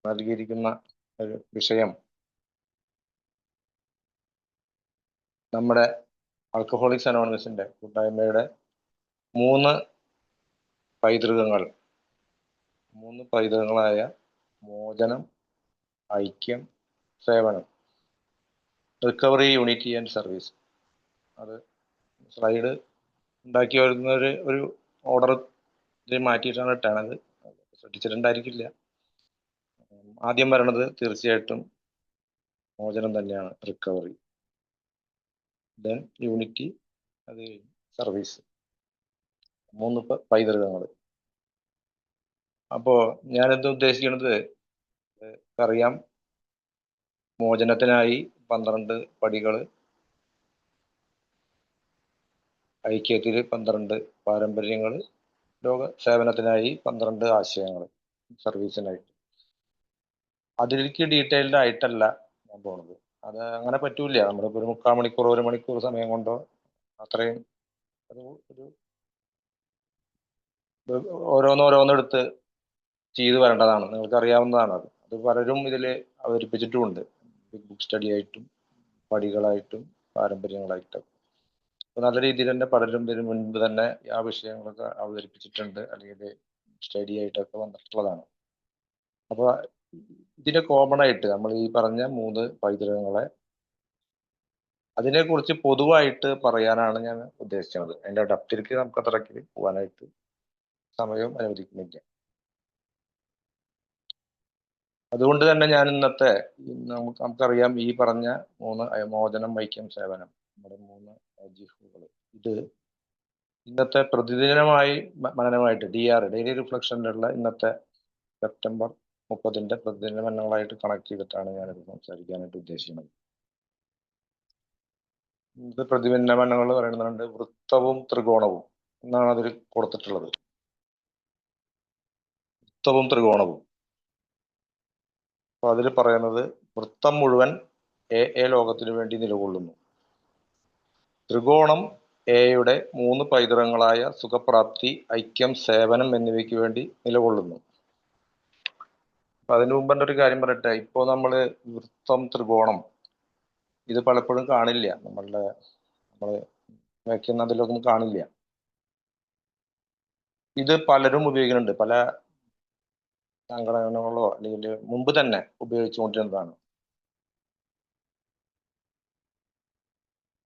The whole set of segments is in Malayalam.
നൽകിയിരിക്കുന്ന ഒരു വിഷയം നമ്മുടെ ആൽക്കഹോളിക്സ് അനോണിമസിന്റെ കൂട്ടായ്മയുടെ മൂന്ന് പൈതൃകങ്ങളായ മോചനം, ഐക്യം, സേവനം, റിക്കവറി, യൂണിറ്റി ആൻഡ് സർവീസ്. അത് സ്ലൈഡ് ഉണ്ടാക്കി വരുന്ന ഒരു ഓർഡർ മാറ്റിയിട്ടാണ് ഇട്ടാണത്. ശ്രദ്ധിച്ചിട്ടുണ്ടായിരിക്കില്ല. ആദ്യം വരണത് തീർച്ചയായിട്ടും മോചനം തന്നെയാണ്, റിക്കവറി, ദെൻ യൂണിറ്റി, അത് സർവീസ്. മൂന്ന് പൈതൃകങ്ങൾ. അപ്പോ ഞാനെന്ത് ഉദ്ദേശിക്കുന്നത്, അറിയാം, മോചനത്തിനായി 12 പടികൾ, ഐക്യത്തിൽ 12 പാരമ്പര്യങ്ങൾ, ലോക സേവനത്തിനായി 12 ആശയങ്ങൾ, സർവീസിനായിട്ട്. അതിലേക്ക് ഡീറ്റെയിൽഡ് ആയിട്ടല്ല ഞാൻ പോണത്. അത് അങ്ങനെ പറ്റൂല. നമ്മളിപ്പോൾ ഒരു 3/4 മണിക്കൂർ 1 മണിക്കൂർ സമയം കൊണ്ടോ അത്രയും ഓരോന്നോരോന്നെടുത്ത് ചെയ്തു വരേണ്ടതാണ്. നിങ്ങൾക്ക് അറിയാവുന്നതാണ്. അത് പലരും ഇതിൽ അവതരിപ്പിച്ചിട്ടുമുണ്ട്, ബുക്ക് സ്റ്റഡി ആയിട്ടും പടികളായിട്ടും പാരമ്പര്യങ്ങളായിട്ടും. അപ്പോൾ നല്ല രീതിയിൽ തന്നെ പലരും ഇതിന് മുൻപ് തന്നെ ആ വിഷയങ്ങളൊക്കെ അവതരിപ്പിച്ചിട്ടുണ്ട്, അല്ലെങ്കിൽ സ്റ്റഡി ആയിട്ടൊക്കെ വന്നിട്ടുള്ളതാണ്. അപ്പോൾ ഇതിനെ കോമൺ ആയിട്ട് നമ്മൾ ഈ പറഞ്ഞ 3 പൈതൃകങ്ങളെ അതിനെക്കുറിച്ച് പൊതുവായിട്ട് പറയാനാണ് ഞാൻ ഉദ്ദേശിക്കുന്നത്. അതിന്റെ ഡെപ്തിലേക്ക് നമുക്ക് അത്രയ്ക്ക് പോകാനായിട്ട് സമയം അനുവദിക്കുന്നില്ല. അതുകൊണ്ട് തന്നെ ഞാൻ ഇന്നത്തെ നമുക്കറിയാം, ഈ പറഞ്ഞ 3 മോചനം, ഐക്യം, സേവനം, നമ്മുടെ 3 ജിഫുകൾ, ഇത് ഇന്നത്തെ പ്രതിദിനമായി മനനമായിട്ട് DR ഡെയിലി റിഫ്ലക്ഷനിലുള്ള ഇന്നത്തെ സെപ്റ്റംബർ 30 പ്രതിദിന മനനങ്ങളായിട്ട് കണക്ട് ചെയ്തിട്ടാണ് ഞാനിത് സംസാരിക്കാനായിട്ട് ഉദ്ദേശിക്കുന്നത്. ഇത് പ്രതിദിന മനനങ്ങൾ പറയുന്നുണ്ട്, വൃത്തവും ത്രികോണവും എന്നാണ് അതിൽ കൊടുത്തിട്ടുള്ളത്. വൃത്തവും ത്രികോണവും. അപ്പൊ അതിൽ പറയുന്നത്, വൃത്തം മുഴുവൻ എ ലോകത്തിനു വേണ്ടി നിലകൊള്ളുന്നു. ത്രികോണം എയുടെ 3 പൈതൃകങ്ങളായ സുഖപ്രാപ്തി, ഐക്യം, സേവനം എന്നിവയ്ക്ക് വേണ്ടി നിലകൊള്ളുന്നു. അപ്പൊ അതിനു മുമ്പ് ഒരു കാര്യം പറയട്ടെ. ഇപ്പോ നമ്മള് വൃത്തം, ത്രികോണം ഇത് പലപ്പോഴും കാണില്ല. നമ്മൾ വയ്ക്കുന്നതിലൊന്നും കാണില്ല. ഇത് പലരും ഉപയോഗിക്കുന്നുണ്ട്. പല സംഘടനകളോ അല്ലെങ്കിൽ മുമ്പ് തന്നെ ഉപയോഗിച്ചുകൊണ്ടിരുന്നതാണ്.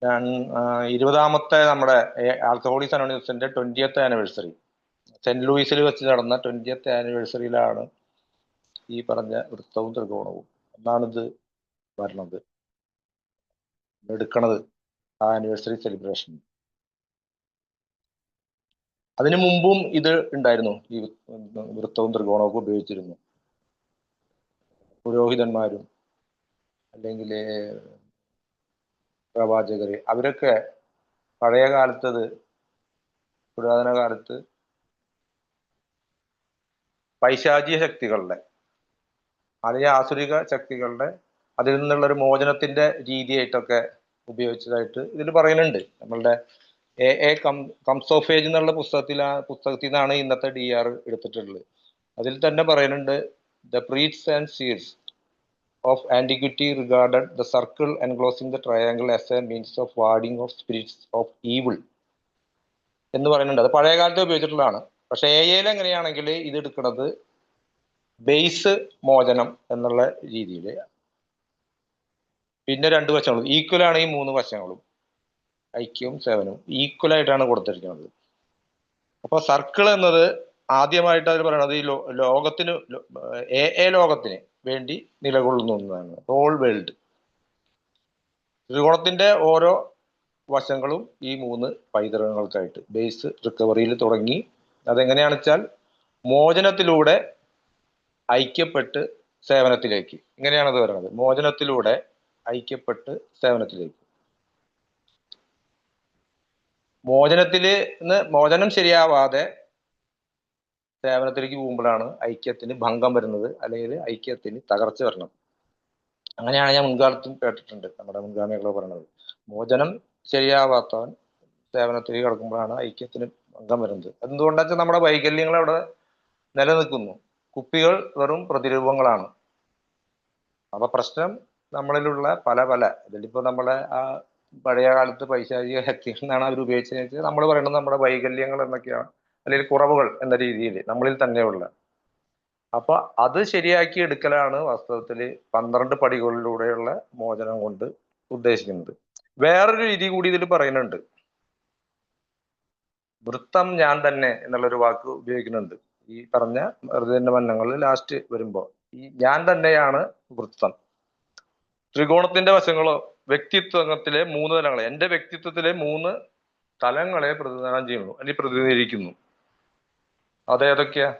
ഞാൻ 20ാമത്തെ നമ്മുടെ ആൽക്കഹോളിക്സ് അനോണിമസിന്റെ 20th ആനിവേഴ്സറി സെന്റ് ലൂയിസിൽ വെച്ച് നടന്ന 20th ആനിവേഴ്സറിയിലാണ് ഈ പറഞ്ഞ വൃത്തവും ത്രികോണവും എന്നാണിത് വരണത്, എടുക്കണത് ആ ആനിവേഴ്സറി സെലിബ്രേഷൻ. അതിനു മുമ്പും ഇത് ഉണ്ടായിരുന്നു. ഈ വൃത്തവും ത്രികോണവും ഉപയോഗിച്ചിരുന്നു. പുരോഹിതന്മാരും അല്ലെങ്കിൽ പ്രവാചകര്, അവരൊക്കെ പഴയ കാലത്തത്, പുരാതന കാലത്ത് പൈശാചിക ശക്തികളുടെ അല്ലെങ്കിൽ ആസുരിക ശക്തികളുടെ അതിൽ നിന്നുള്ളൊരു മോചനത്തിന്റെ രീതിയായിട്ടൊക്കെ ഉപയോഗിച്ചതായിട്ട് ഇതിൽ പറയുന്നുണ്ട്. നമ്മളുടെ കംസ് ഓഫ് ഏജ് എന്നുള്ള പുസ്തകത്തിൽ നിന്നാണ് ഇന്നത്തെ DR എടുത്തിട്ടുള്ളത്. അതിൽ തന്നെ പറയുന്നുണ്ട്, the priests and seeds of antiquity regarded the circle enclosing the triangle as a means of warding of spirits of evil എന്ന് പറയുന്നുണ്ട്. അത് പഴയ കാലത്ത് ഉപയോഗിച്ചിട്ടുള്ളതാണ്. പക്ഷെ AAയിൽ എങ്ങനെയാണെങ്കിൽ ഇത് എടുക്കുന്നത് ബേസ് മോചനം എന്നുള്ള രീതിയിൽ, പിന്നെ 2 വശങ്ങളും ഈക്വൽ ആണ്. ഈ 3 വശങ്ങളും ഐക്യവും സേവനവും ഈക്വൽ ആയിട്ടാണ് കൊടുത്തിരിക്കുന്നത്. അപ്പൊ സർക്കിൾ എന്നത് ആദ്യമായിട്ട് അവർ പറയുന്നത് ഈ ലോകത്തിന് ലോകത്തിന് വേണ്ടി നിലകൊള്ളുന്നു എന്നതാണ്. Whole world. ത്രികോണത്തിന്റെ ഓരോ വശങ്ങളും ഈ 3 പൈതൃകങ്ങൾക്കായിട്ട് ബേസ് റിക്കവറിയിൽ തുടങ്ങി. അതെങ്ങനെയാണെന്ന് വെച്ചാൽ മോചനത്തിലൂടെ ഐക്യപ്പെട്ട് സേവനത്തിലേക്ക്, ഇങ്ങനെയാണത് പറയുന്നത്. മോചനത്തിലൂടെ ഐക്യപ്പെട്ട് സേവനത്തിലേക്ക്. മോചനം ശരിയാവാതെ സേവനത്തിലേക്ക് പോകുമ്പോഴാണ് ഐക്യത്തിന് ഭംഗം വരുന്നത്, അല്ലെങ്കിൽ ഐക്യത്തിന് തകർച്ച വരുന്നത്. അങ്ങനെയാണ് ഞാൻ മുൻകാലത്തും കേട്ടിട്ടുണ്ട് നമ്മുടെ മുൻഗാമികളോ പറയുന്നത്. മോചനം ശരിയാവാത്തവൻ സേവനത്തിലേക്ക് കിടക്കുമ്പോഴാണ് ഐക്യത്തിന് ഭംഗം വരുന്നത്. എന്തുകൊണ്ടാ വെച്ചാൽ നമ്മുടെ വൈകല്യങ്ങൾ അവിടെ നിലനിൽക്കുന്നു. കുപ്പികൾ വെറും പ്രതിരൂപങ്ങളാണ്. അപ്പൊ പ്രശ്നം നമ്മളിലുള്ള പല പല ഇതിലിപ്പോ നമ്മളെ ആ പഴയ കാലത്ത് പൈശാചിക ശക്തി എന്നാണ് അവർ ഉപയോഗിച്ചതെന്ന് വെച്ചാൽ നമ്മൾ പറയുന്നത് നമ്മുടെ വൈകല്യങ്ങൾ എന്നൊക്കെയാണ്, അല്ലെങ്കിൽ കുറവുകൾ എന്ന രീതിയിൽ നമ്മളിൽ തന്നെയുള്ള. അപ്പൊ അത് ശരിയാക്കി എടുക്കലാണ് വാസ്തവത്തിൽ 12 പടികളിലൂടെയുള്ള മോചനം കൊണ്ട് ഉദ്ദേശിക്കുന്നത്. വേറൊരു രീതി കൂടി ഇതിൽ പറയുന്നുണ്ട്. വൃത്തം ഞാൻ തന്നെ എന്നുള്ളൊരു വാക്ക് ഉപയോഗിക്കുന്നുണ്ട്. ഈ പറഞ്ഞ മന്നങ്ങളിൽ ലാസ്റ്റ് വരുമ്പോ ഈ ഞാൻ തന്നെയാണ് വൃത്തം. ത്രികോണത്തിന്റെ വശങ്ങളോ വ്യക്തിത്വത്തിലെ 3 തലങ്ങളെ, എന്റെ വ്യക്തിത്വത്തിലെ 3 തലങ്ങളെ പ്രതിനിധാനം ചെയ്യുന്നു അല്ലെങ്കിൽ പ്രതിനിധീകരിക്കുന്നു. അതേതൊക്കെയാ?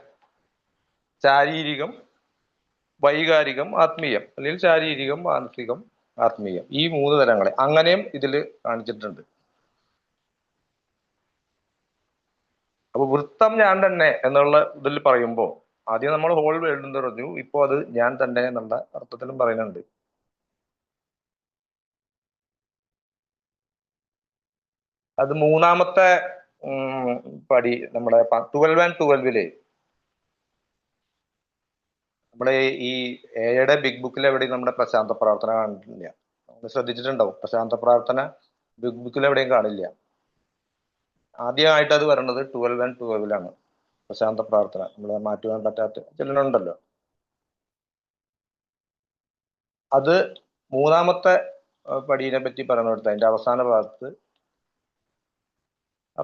ശാരീരികം, വൈകാരികം, ആത്മീയം, അല്ലെങ്കിൽ ശാരീരികം, മാനസികം, ആത്മീയം, ഈ 3 തലങ്ങളെ അങ്ങനെയും ഇതിൽ കാണിച്ചിട്ടുണ്ട്. അപ്പൊ വൃത്തം ഞാൻ തന്നെ എന്നുള്ള ഇതിൽ പറയുമ്പോൾ ആദ്യം നമ്മൾ ഹോൾ വേൾഡ് എന്ന് പറഞ്ഞു, ഇപ്പോ അത് ഞാൻ തന്നെ എന്നുള്ള അർത്ഥത്തിലും പറയുന്നുണ്ട്. അത് മൂന്നാമത്തെ പടി നമ്മുടെ 12 and 12 നമ്മുടെ ഈ എയുടെ ബിഗ് ബുക്കിൽ എവിടെയും നമ്മുടെ പ്രശാന്ത പ്രാർത്ഥന കാണില്ല. നമ്മൾ ശ്രദ്ധിച്ചിട്ടുണ്ടാവും, പ്രശാന്ത പ്രാർത്ഥന ബിഗ് ബുക്കിൽ എവിടെയും കാണില്ല. ആദ്യമായിട്ട് അത് വരണത് 12 and 12 പ്രശാന്ത പ്രാർത്ഥന. നമ്മളെ മാറ്റുവാൻ പറ്റാത്ത ചിലരുണ്ടല്ലോ. അത് മൂന്നാമത്തെ പടീനെ പറ്റി പറഞ്ഞെടുത്ത് അതിന്റെ അവസാന ഭാഗത്ത്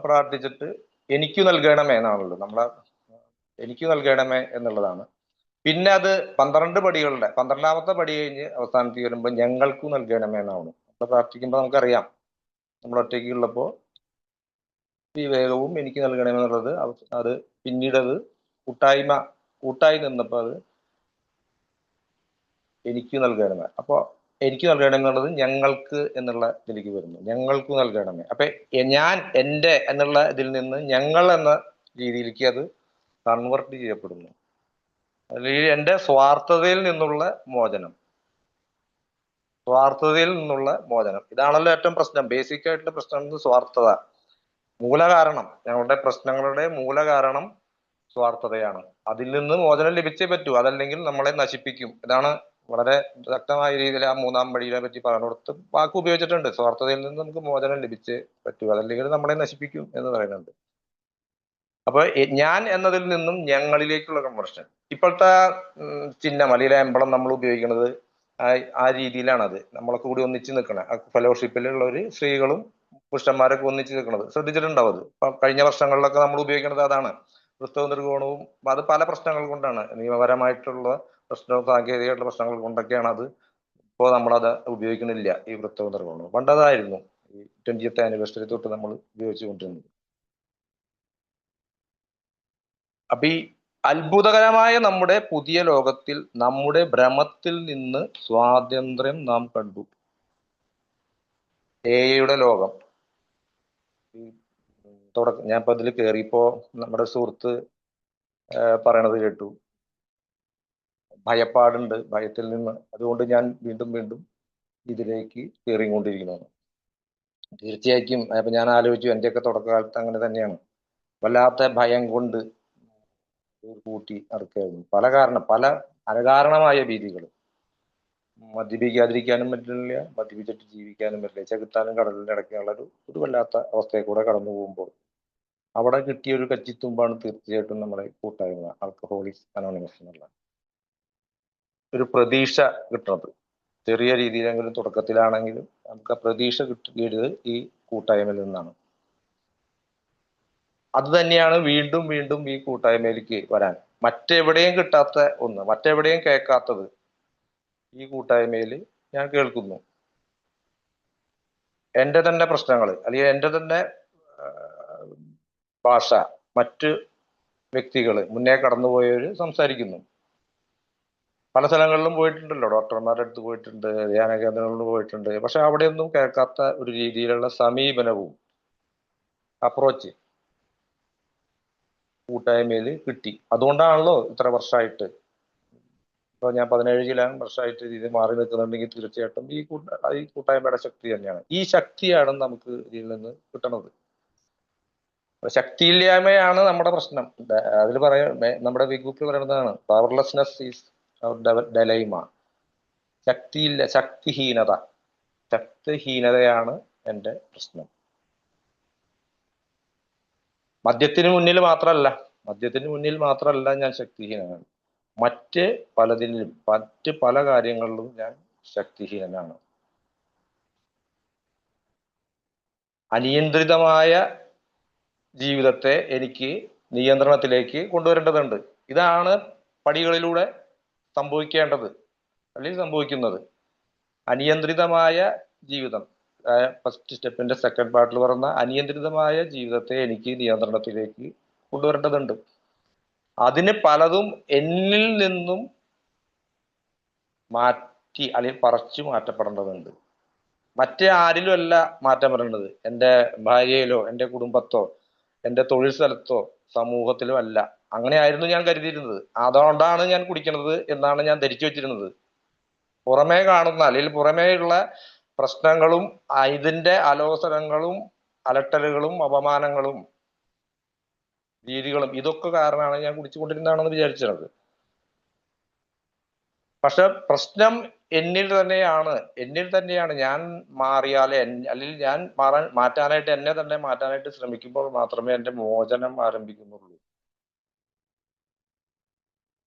പ്രാർത്ഥിച്ചിട്ട് എനിക്ക് നൽകണമേ എന്നാണല്ലോ, നമ്മളെ എനിക്ക് നൽകണമേ എന്നുള്ളതാണ്. പിന്നെ അത് 12 പടികളുടെ 12ാമത്തെ പടി കഴിഞ്ഞ് അവസാനത്തിൽ വരുമ്പോൾ ഞങ്ങൾക്ക് നൽകണമേ എന്നാണ്. നമ്മൾ പ്രാർത്ഥിക്കുമ്പോൾ നമുക്കറിയാം നമ്മൾ ഒറ്റയ്ക്കുള്ളപ്പോ വിവേകവും എനിക്ക് നൽകണമെന്നുള്ളത് അത് പിന്നീട് അത് കൂട്ടായി നിന്നപ്പോൾ അത് എനിക്ക് നൽകണമേ. അപ്പൊ എനിക്ക് നൽകണമെന്നുള്ളത് ഞങ്ങൾക്ക് എന്നുള്ള ഇതിലേക്ക് വരുന്നു, ഞങ്ങൾക്ക് നൽകണമേ. അപ്പൊ ഞാൻ എൻ്റെ എന്നുള്ള ഇതിൽ നിന്ന് ഞങ്ങൾ എന്ന രീതിയിലേക്ക് അത് കൺവെർട്ട് ചെയ്യപ്പെടുന്നു. അല്ലെങ്കിൽ എൻ്റെ സ്വാർത്ഥതയിൽ നിന്നുള്ള മോചനം, സ്വാർത്ഥതയിൽ നിന്നുള്ള മോചനം. ഇതാണല്ലോ ഏറ്റവും പ്രശ്നം, ബേസിക് ആയിട്ടുള്ള പ്രശ്നം, സ്വാർത്ഥത. മൂലകാരണം, ഞങ്ങളുടെ പ്രശ്നങ്ങളുടെ മൂലകാരണം സ്വാർത്ഥതയാണ്. അതിൽ നിന്ന് മോചനം ലഭിച്ചേ പറ്റൂ, അതല്ലെങ്കിൽ നമ്മളെ നശിപ്പിക്കും. ഇതാണ് വളരെ ശക്തമായ രീതിയിൽ ആ 3ാം പടിയെ പറ്റി പറഞ്ഞുകൊടുത്ത് വാക്ക് ഉപയോഗിച്ചിട്ടുണ്ട്. സ്വാർത്ഥതയിൽ നിന്ന് നമുക്ക് മോചനം ലഭിച്ചേ പറ്റൂ, അതല്ലെങ്കിൽ നമ്മളെ നശിപ്പിക്കും എന്ന് പറയുന്നുണ്ട്. അപ്പൊ ഞാൻ എന്നതിൽ നിന്നും ഞങ്ങളിലേക്കുള്ള കൺവേർഷൻ. ഇപ്പോഴത്തെ ചിഹ്നം അല്ലെങ്കിൽ എംബളം നമ്മൾ ഉപയോഗിക്കുന്നത് ആ രീതിയിലാണത്. നമ്മളെ കൂടി ഒന്നിച്ച് നിൽക്കണ ഫെലോഷിപ്പിലുള്ളവര് സ്ത്രീകളും പുരുഷന്മാരൊക്കെ ഒന്നിച്ച് നിൽക്കുന്നത് ശ്രദ്ധിച്ചിട്ടുണ്ടാവും. അത് ഇപ്പൊ കഴിഞ്ഞ വർഷങ്ങളിലൊക്കെ നമ്മൾ ഉപയോഗിക്കുന്നത് അതാണ്. വൃത്തവും ത്രികോണവും. അത് പല പ്രശ്നങ്ങൾ കൊണ്ടാണ്, നിയമപരമായിട്ടുള്ള പ്രശ്നവും സാങ്കേതികമായിട്ടുള്ള പ്രശ്നങ്ങൾ കൊണ്ടൊക്കെയാണ് അത്. ഇപ്പോൾ നമ്മളത് ഉപയോഗിക്കുന്നില്ല ഈ വൃത്തവും ത്രികോണവും. പണ്ടതായിരുന്നു ഈ 20th ആനിവേഴ്സറി തൊട്ട് നമ്മൾ ഉപയോഗിച്ചുകൊണ്ടിരുന്നത്. അപ്പൊ ഈ അത്ഭുതകരമായ നമ്മുടെ പുതിയ ലോകത്തിൽ നമ്മുടെ ഭ്രമത്തിൽ നിന്ന് സ്വാതന്ത്ര്യം നാം കണ്ടു. എയുടെ ലോകം ഞാൻ ഇപ്പൊ ഇതിൽ കയറിയപ്പോ നമ്മുടെ സുഹൃത്ത് പറയണത് കേട്ടു, ഭയപ്പാടുണ്ട്, ഭയത്തിൽ നിന്ന്, അതുകൊണ്ട് ഞാൻ വീണ്ടും വീണ്ടും ഇതിലേക്ക് കയറിക്കൊണ്ടിരിക്കുന്നു. തീർച്ചയായിട്ടും അപ്പൊ ഞാൻ ആലോചിച്ചു, എന്റെയൊക്കെ തുടക്കകാലത്ത് അങ്ങനെ തന്നെയാണ്. വല്ലാത്ത ഭയം കൊണ്ട് കൂട്ടി നടക്കുകയായിരുന്നു. പല അനകാരണമായ ഭീതികൾ. മദ്യപിക്കാതിരിക്കാനും പറ്റില്ല, മദ്യപിച്ചിട്ട് ജീവിക്കാനും പറ്റില്ല, ചെകുത്താനും കടലിന്റെ ഇടയ്ക്കുള്ള ഒരു വല്ലാത്ത അവസ്ഥയെ കൂടെ കടന്നു പോകുമ്പോൾ അവിടെ കിട്ടിയ ഒരു കച്ചിത്തുമ്പാണ് തീർച്ചയായിട്ടും നമ്മുടെ കൂട്ടായ്മ ആൽക്കഹോളിക്സ് അനോണിമസ് എന്നുള്ള ഒരു പ്രതീക്ഷ കിട്ടുന്നത്. ചെറിയ രീതിയിലെങ്കിലും തുടക്കത്തിലാണെങ്കിലും നമുക്ക് ആ പ്രതീക്ഷ കിട്ടിയത് ഈ കൂട്ടായ്മയിൽ നിന്നാണ്. അത് തന്നെയാണ് വീണ്ടും വീണ്ടും ഈ കൂട്ടായ്മയിലേക്ക് വരാൻ. മറ്റെവിടെയും കിട്ടാത്ത ഒന്ന്, മറ്റെവിടെയും കേൾക്കാത്തത് ഈ കൂട്ടായ്മയിൽ ഞാൻ കേൾക്കുന്നു. എൻ്റെ തന്നെ പ്രശ്നങ്ങൾ അല്ലെങ്കിൽ എൻ്റെ തന്നെ ഭാഷ മറ്റ് വ്യക്തികൾ മുന്നേ കടന്നുപോയവര് സംസാരിക്കുന്നു. പല സ്ഥലങ്ങളിലും പോയിട്ടുണ്ടല്ലോ, ഡോക്ടർമാരുടെ അടുത്ത് പോയിട്ടുണ്ട്, ധ്യാന കേന്ദ്രങ്ങളിൽ പോയിട്ടുണ്ട്. പക്ഷെ അവിടെയൊന്നും കേൾക്കാത്ത ഒരു രീതിയിലുള്ള സമീപനവും അപ്രോച്ച് കൂട്ടായ്മയിൽ കിട്ടി. അതുകൊണ്ടാണല്ലോ ഇത്ര വർഷമായിട്ട്, ഇപ്പൊ ഞാൻ 17 വർഷമായിട്ട് ഇത് മാറി നിൽക്കുന്നുണ്ടെങ്കിൽ തീർച്ചയായിട്ടും ഈ കൂട്ടായ്മയുടെ ശക്തി തന്നെയാണ്. ഈ ശക്തിയാണ് നമുക്ക് ഇതിൽ നിന്ന് കിട്ടണത്. ശക്തിയില്ലായ്മയാണ് നമ്മുടെ പ്രശ്നം. അതിൽ നമ്മുടെ ബിഗ് ബുക്കിൽ പറയുന്നതാണ് പവർലെസ്നെസ് ഈസ് അവർ ഡലൈമ. ശക്തിഹീനതയാണ് എൻ്റെ പ്രശ്നം. മദ്യത്തിന് മുന്നിൽ മാത്രമല്ല ഞാൻ ശക്തിഹീനനാണ്. മറ്റ് പല കാര്യങ്ങളിലും ഞാൻ ശക്തിഹീനനാണ്. അനിയന്ത്രിതമായ ജീവിതത്തെ എനിക്ക് നിയന്ത്രണത്തിലേക്ക് കൊണ്ടുവരേണ്ടതുണ്ട്. ഇതാണ് പടികളിലൂടെ സംഭവിക്കേണ്ടത്, അല്ലെങ്കിൽ സംഭവിക്കുന്നത്. അനിയന്ത്രിതമായ ജീവിതം, ഫസ്റ്റ് സ്റ്റെപ്പിന്റെ സെക്കൻഡ് പാർട്ടിൽ പറഞ്ഞ അനിയന്ത്രിതമായ ജീവിതത്തെ എനിക്ക് നിയന്ത്രണത്തിലേക്ക് കൊണ്ടുവരേണ്ടതുണ്ട്. അതിന് പലതും എന്നിൽ നിന്നും മാറ്റി അല്ലെങ്കിൽ പറിച്ചു മാറ്റപ്പെടേണ്ടതുണ്ട്. മറ്റേ ആരിലും അല്ല മാറ്റം വരേണ്ടത്. എൻ്റെ ഭാര്യയിലോ എൻ്റെ കുടുംബത്തോ എൻ്റെ തൊഴിൽ സ്ഥലത്തോ സമൂഹത്തിലോ അല്ല. അങ്ങനെയായിരുന്നു ഞാൻ കരുതിയിരുന്നത്. അതുകൊണ്ടാണ് ഞാൻ കുടിക്കുന്നത് എന്നാണ് ഞാൻ ധരിച്ചു വെച്ചിരുന്നത്. പുറമേ കാണുന്ന അല്ലെങ്കിൽ പുറമേയുള്ള പ്രശ്നങ്ങളും ഇതിന്റെ അലോസരങ്ങളും അലട്ടലുകളും അപമാനങ്ങളും രീതികളും ഇതൊക്കെ കാരണമാണ് ഞാൻ കുടിച്ചുകൊണ്ടിരുന്നതാണെന്ന് വിചാരിച്ചത്. പക്ഷെ പ്രശ്നം എന്നിൽ തന്നെയാണ്. ഞാൻ മാറിയാലേ, അല്ലെങ്കിൽ ഞാൻ മാറ്റാനായിട്ട് എന്നെ തന്നെ മാറ്റാനായിട്ട് ശ്രമിക്കുമ്പോൾ മാത്രമേ എൻ്റെ മോചനം ആരംഭിക്കുന്നുള്ളൂ.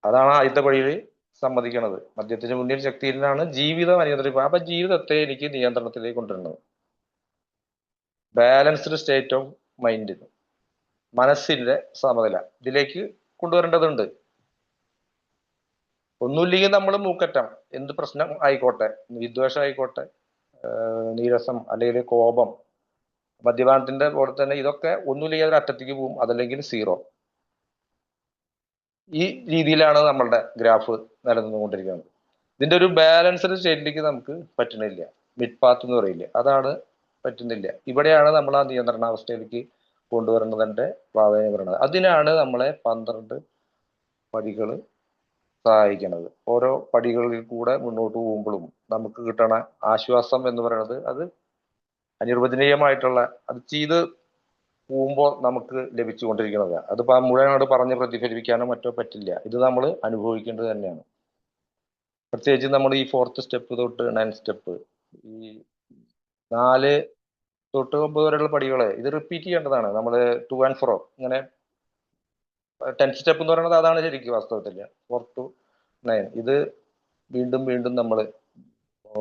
അതാണ് ആദ്യത്തെ വഴിയിൽ സമ്മതിക്കണത്. മദ്യത്തിന് മുന്നിൽ ശക്തിയിലാണ് ജീവിതം അനിയന്ത്രിക്കുക. അപ്പൊ ജീവിതത്തെ എനിക്ക് നിയന്ത്രണത്തിലേക്ക് കൊണ്ടുവരുന്നത്. ബാലൻസ്ഡ് സ്റ്റേറ്റ് ഓഫ് മൈൻഡ്, മനസ്സിന്റെ സമനില ഇതിലേക്ക് കൊണ്ടുവരേണ്ടതുണ്ട്. ഒന്നുമില്ലെങ്കിൽ നമ്മൾ മൂക്കറ്റം, എന്ത് പ്രശ്നം ആയിക്കോട്ടെ, വിദ്വേഷം ആയിക്കോട്ടെ, നീരസം അല്ലെങ്കിൽ കോപം, മദ്യപാനത്തിന്റെ പോലെ തന്നെ ഇതൊക്കെ ഒന്നുമില്ലെങ്കിൽ ഒരു അറ്റത്തേക്ക് പോകും, അതല്ലെങ്കിൽ സീറോ. ഈ രീതിയിലാണ് നമ്മളുടെ ഗ്രാഫ് നിലനിന്നുകൊണ്ടിരിക്കുന്നത്. ഇതിന്റെ ഒരു ബാലൻസ്ഡ് സ്റ്റേറ്റിലേക്ക് നമുക്ക് പറ്റണില്ല. മിഡ് പാത്ത് എന്ന് പറയില്ല, അതാണ് പറ്റുന്നില്ല. ഇവിടെയാണ് നമ്മൾ ആ നിയന്ത്രണാവസ്ഥയിലേക്ക് കൊണ്ടുവരേണ്ടതിന്റെ പ്രാധാന്യം പറയുന്നത്. അതിനാണ് നമ്മളെ 12 പടികൾ സഹായിക്കുന്നത്. ഓരോ പടികളിൽ കൂടെ മുന്നോട്ട് പോകുമ്പോഴും നമുക്ക് കിട്ടണ ആശ്വാസം എന്ന് പറയുന്നത് അത് അനിർവചനീയമായിട്ടുള്ള, അത് ചെയ്ത് പോകുമ്പോൾ നമുക്ക് ലഭിച്ചുകൊണ്ടിരിക്കുന്നത്. അതിപ്പോ മുഴുവനോട് പറഞ്ഞ് പ്രതിഫലിപ്പിക്കാനോ മറ്റോ പറ്റില്ല. ഇത് നമ്മൾ അനുഭവിക്കേണ്ടത് തന്നെയാണ്. പ്രത്യേകിച്ച് നമ്മൾ ഈ 4th സ്റ്റെപ്പ് തൊട്ട് 9th സ്റ്റെപ്പ്, ഈ 4 തൊട്ട് 9 വരെയുള്ള പടികളെ ഇത് റിപ്പീറ്റ് ചെയ്യേണ്ടതാണ്. നമ്മൾ 2 and 4 ഇങ്ങനെ 10th സ്റ്റെപ്പ് എന്ന് പറയുന്നത് അതാണ് ശരിക്കും വാസ്തവത്തില്. 4 to 9 ഇത് വീണ്ടും വീണ്ടും നമ്മൾ